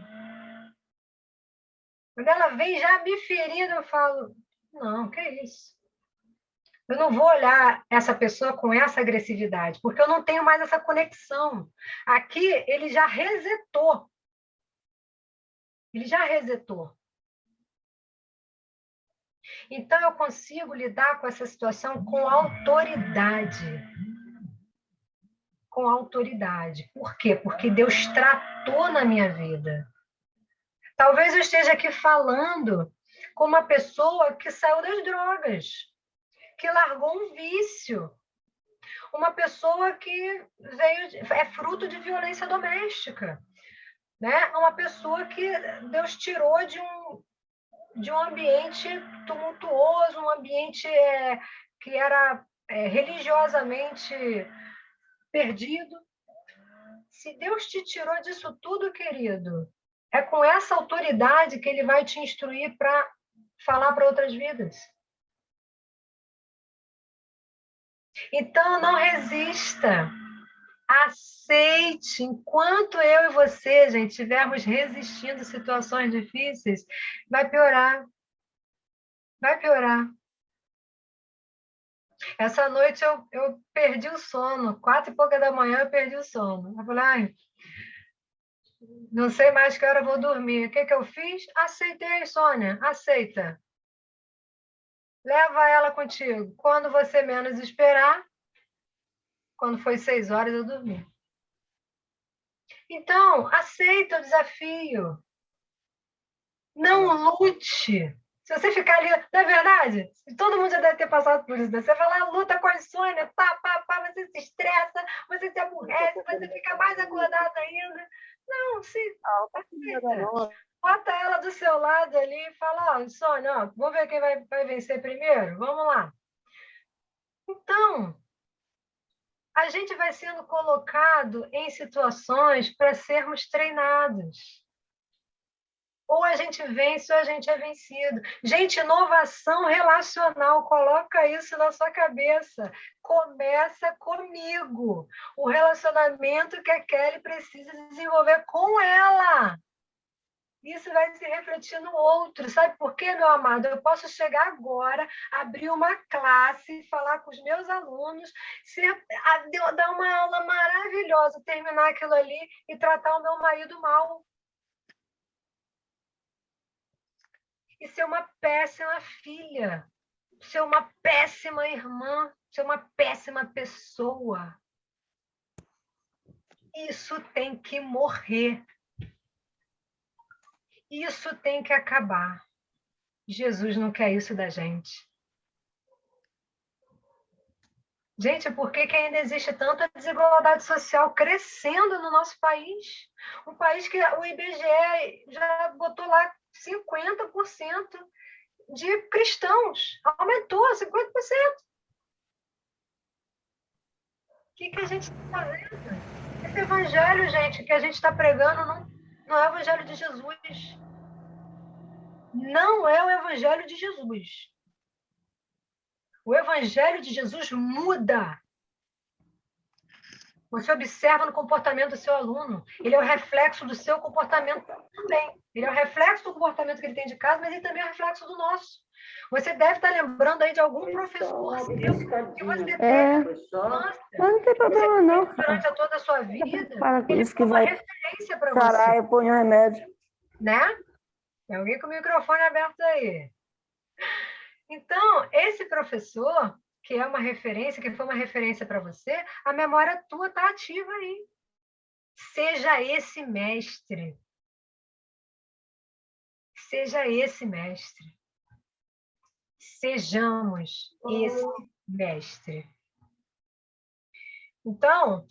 Quando ela vem já me ferindo, eu falo, não, que isso? Eu não vou olhar essa pessoa com essa agressividade, porque eu não tenho mais essa conexão. Aqui, ele já resetou. Ele já resetou. Então, eu consigo lidar com essa situação com autoridade. Com autoridade. Por quê? Porque Deus tratou na minha vida. Talvez eu esteja aqui falando com uma pessoa que saiu das drogas, que largou um vício, uma pessoa que é fruto de violência doméstica, né? Uma pessoa que Deus tirou de um ambiente tumultuoso, um ambiente que era religiosamente perdido. Se Deus te tirou disso tudo, querido, é com essa autoridade que ele vai te instruir para falar para outras vidas. Então, não resista. Aceite. Enquanto eu e você, gente, estivermos resistindo a situações difíceis, vai piorar. Vai piorar. Essa noite eu perdi o sono. 4 e pouca da manhã eu perdi o sono. Eu falei, ai, Não sei mais que hora eu vou dormir. O que que eu fiz? Aceitei, Sônia. Aceita. Leva ela contigo. Quando você menos esperar, quando foi 6 horas, eu dormi. Então, aceita o desafio. Não lute. Se você ficar ali, não é verdade? Todo mundo já deve ter passado por isso. Né? Você vai lá, luta com a insônia, você se estressa, você se aborrece, você fica mais acordado ainda. Não, se aceita. Bota ela do seu lado ali e fala, ó, insônia, ó, vamos ver quem vai vencer primeiro? Vamos lá. Então, a gente vai sendo colocado em situações para sermos treinados. Ou a gente vence ou a gente é vencido. Gente, inovação relacional, coloca isso na sua cabeça. Começa comigo. O relacionamento que a Kelly precisa desenvolver com ela. Isso vai se refletir no outro. Sabe por quê, meu amado? Eu posso chegar agora, abrir uma classe, falar com os meus alunos, dar uma aula maravilhosa, terminar aquilo ali e tratar o meu marido mal. E ser uma péssima filha, ser uma péssima irmã, ser uma péssima pessoa. Isso tem que morrer. Isso tem que acabar. Jesus não quer isso da gente. Gente, por que ainda existe tanta desigualdade social crescendo no nosso país? Um país que o IBGE já botou lá 50% de cristãos. Aumentou 50%. O que a gente está fazendo? Esse evangelho, gente, que a gente está pregando não é o evangelho de Jesus. Não é o evangelho de Jesus. O evangelho de Jesus muda. Você observa no comportamento do seu aluno. Ele é o reflexo do seu comportamento também. Ele é o reflexo do comportamento que ele tem de casa, mas ele também é o reflexo do nosso. Você deve estar lembrando aí de algum professor seu que você teve não tem problema não. durante toda a sua vida. Para com Ele isso foi que uma vai. referência para você. Caralho, põe um remédio. Né? Tem alguém com o microfone aberto aí. Então, esse professor, que é uma referência, que foi uma referência para você, a memória tua está ativa aí. Seja esse mestre. Seja esse mestre. Sejamos esse mestre. Então,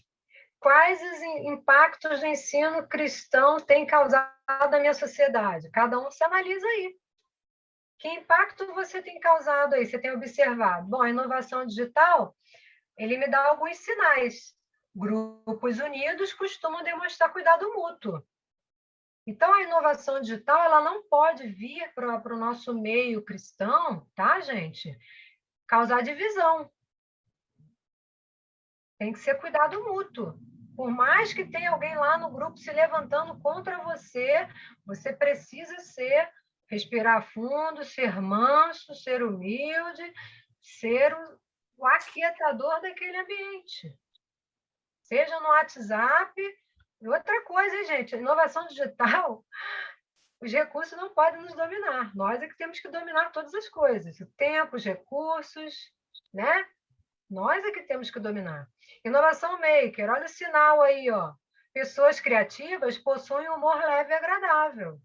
quais os impactos do ensino cristão tem causado na minha sociedade? Cada um se analisa aí. Que impacto você tem causado aí? Você tem observado? Bom, a inovação digital, ele me dá alguns sinais. Grupos unidos costumam demonstrar cuidado mútuo. Então, a inovação digital, ela não pode vir para o nosso meio cristão, tá, gente? Causar divisão. Tem que ser cuidado mútuo. Por mais que tenha alguém lá no grupo se levantando contra você, você precisa respirar fundo, ser manso, ser humilde, ser o aquietador daquele ambiente. Seja no WhatsApp. E outra coisa, hein, gente, a inovação digital, os recursos não podem nos dominar. Nós é que temos que dominar todas as coisas. O tempo, os recursos, né? Nós é que temos que dominar. Inovação maker, olha o sinal aí, ó. Pessoas criativas possuem humor leve e agradável.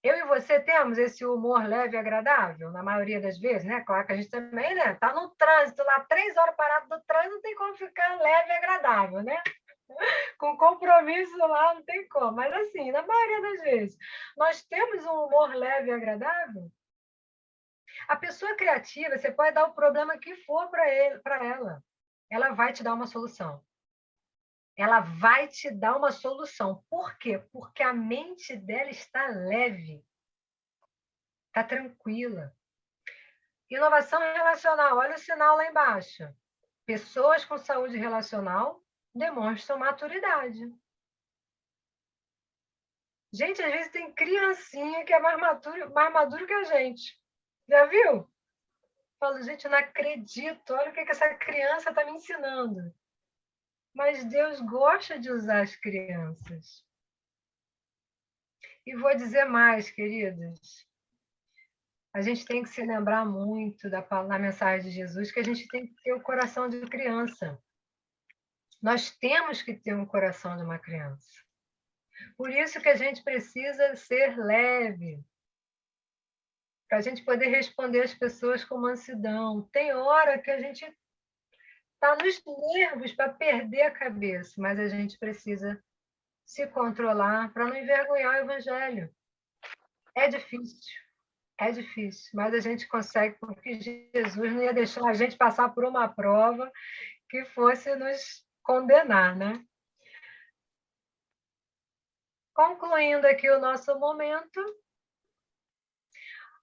Eu e você temos esse humor leve e agradável, na maioria das vezes, né? Claro que a gente também, né? Tá no trânsito lá, 3 horas parado no trânsito, não tem como ficar leve e agradável, né? Com compromisso lá, não tem como. Mas assim, na maioria das vezes, nós temos um humor leve e agradável. A pessoa criativa, você pode dar o problema que for para ela. Ela vai te dar uma solução. Ela vai te dar uma solução. Por quê? Porque a mente dela está leve. Está tranquila. Inovação relacional. Olha o sinal lá embaixo. Pessoas com saúde relacional demonstram maturidade. Gente, às vezes tem criancinha que é mais maduro que a gente. Já viu? Falo, gente, eu não acredito. Olha o que essa criança está me ensinando. Mas Deus gosta de usar as crianças. E vou dizer mais, queridos. A gente tem que se lembrar muito da mensagem de Jesus, que a gente tem que ter o coração de criança. Nós temos que ter um coração de uma criança. Por isso que a gente precisa ser leve, para a gente poder responder às pessoas com mansidão. Tem hora que a gente está nos nervos para perder a cabeça, mas a gente precisa se controlar para não envergonhar o evangelho. É difícil, mas a gente consegue, porque Jesus não ia deixar a gente passar por uma prova que fosse nos condenar, né? Concluindo aqui o nosso momento,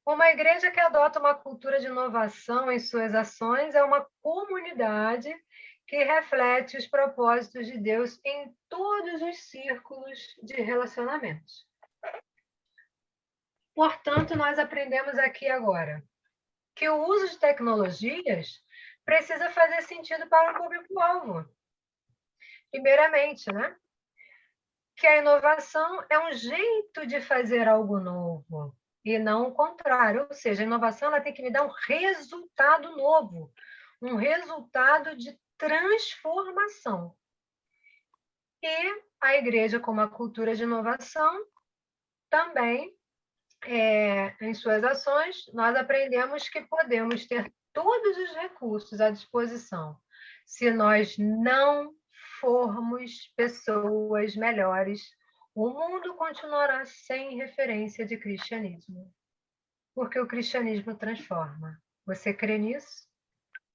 uma igreja que adota uma cultura de inovação em suas ações é uma comunidade que reflete os propósitos de Deus em todos os círculos de relacionamentos. Portanto, nós aprendemos aqui agora que o uso de tecnologias precisa fazer sentido para o público-alvo. Primeiramente, né? Que a inovação é um jeito de fazer algo novo e não o contrário. Ou seja, a inovação ela tem que me dar um resultado novo, um resultado de transformação. E a igreja, como a cultura de inovação, também, em suas ações, nós aprendemos que podemos ter todos os recursos à disposição se nós não formos pessoas melhores, o mundo continuará sem referência de cristianismo. Porque o cristianismo transforma. Você crê nisso?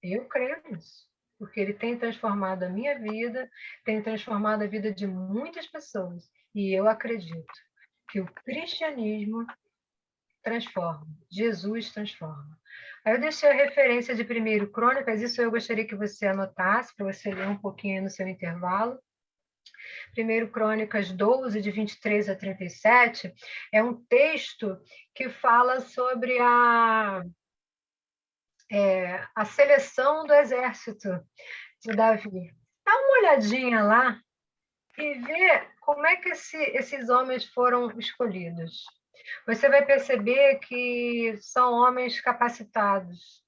Eu creio nisso. Porque ele tem transformado a minha vida, tem transformado a vida de muitas pessoas. E eu acredito que o cristianismo transforma. Jesus transforma. Aí eu deixei a referência de 1 Crônicas, isso eu gostaria que você anotasse, para você ler um pouquinho no seu intervalo. 1 Crônicas 12, de 23 a 37, é um texto que fala sobre a seleção do exército de Davi. Dá uma olhadinha lá e vê como é que esses homens foram escolhidos. Você vai perceber que são homens capacitados.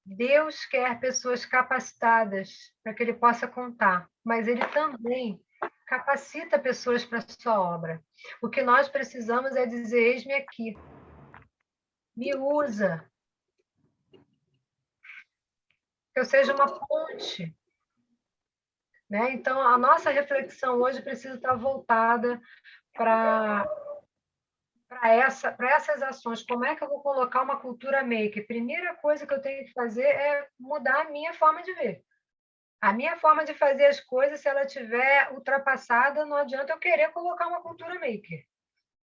Deus quer pessoas capacitadas para que ele possa contar, mas ele também capacita pessoas para a sua obra. O que nós precisamos é dizer: eis-me aqui, me usa, que eu seja uma ponte. Né? Então, a nossa reflexão hoje precisa estar voltada para essas ações. Como é que eu vou colocar uma cultura maker? Primeira coisa que eu tenho que fazer é mudar a minha forma de ver. A minha forma de fazer as coisas, se ela estiver ultrapassada, não adianta eu querer colocar uma cultura maker.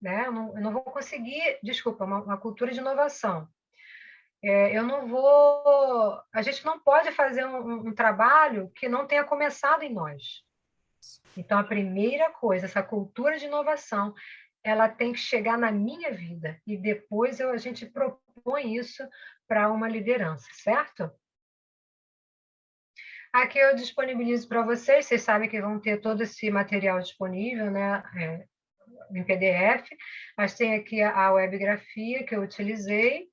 Né? Eu não vou conseguir, desculpa, uma cultura de inovação. Eu não vou... A gente não pode fazer um trabalho que não tenha começado em nós. Então, a primeira coisa, essa cultura de inovação, ela tem que chegar na minha vida e depois a gente propõe isso para uma liderança, certo? Aqui eu disponibilizo para vocês sabem que vão ter todo esse material disponível, né, em PDF, mas tem aqui a webgrafia que eu utilizei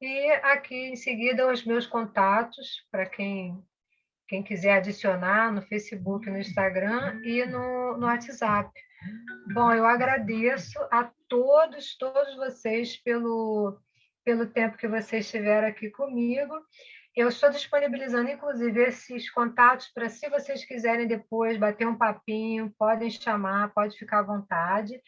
e aqui em seguida os meus contatos para quem quiser adicionar no Facebook, no Instagram e no WhatsApp. Bom, eu agradeço a todos vocês pelo tempo que vocês estiveram aqui comigo. Eu estou disponibilizando, inclusive, esses contatos para, se vocês quiserem depois bater um papinho, podem chamar, pode ficar à vontade.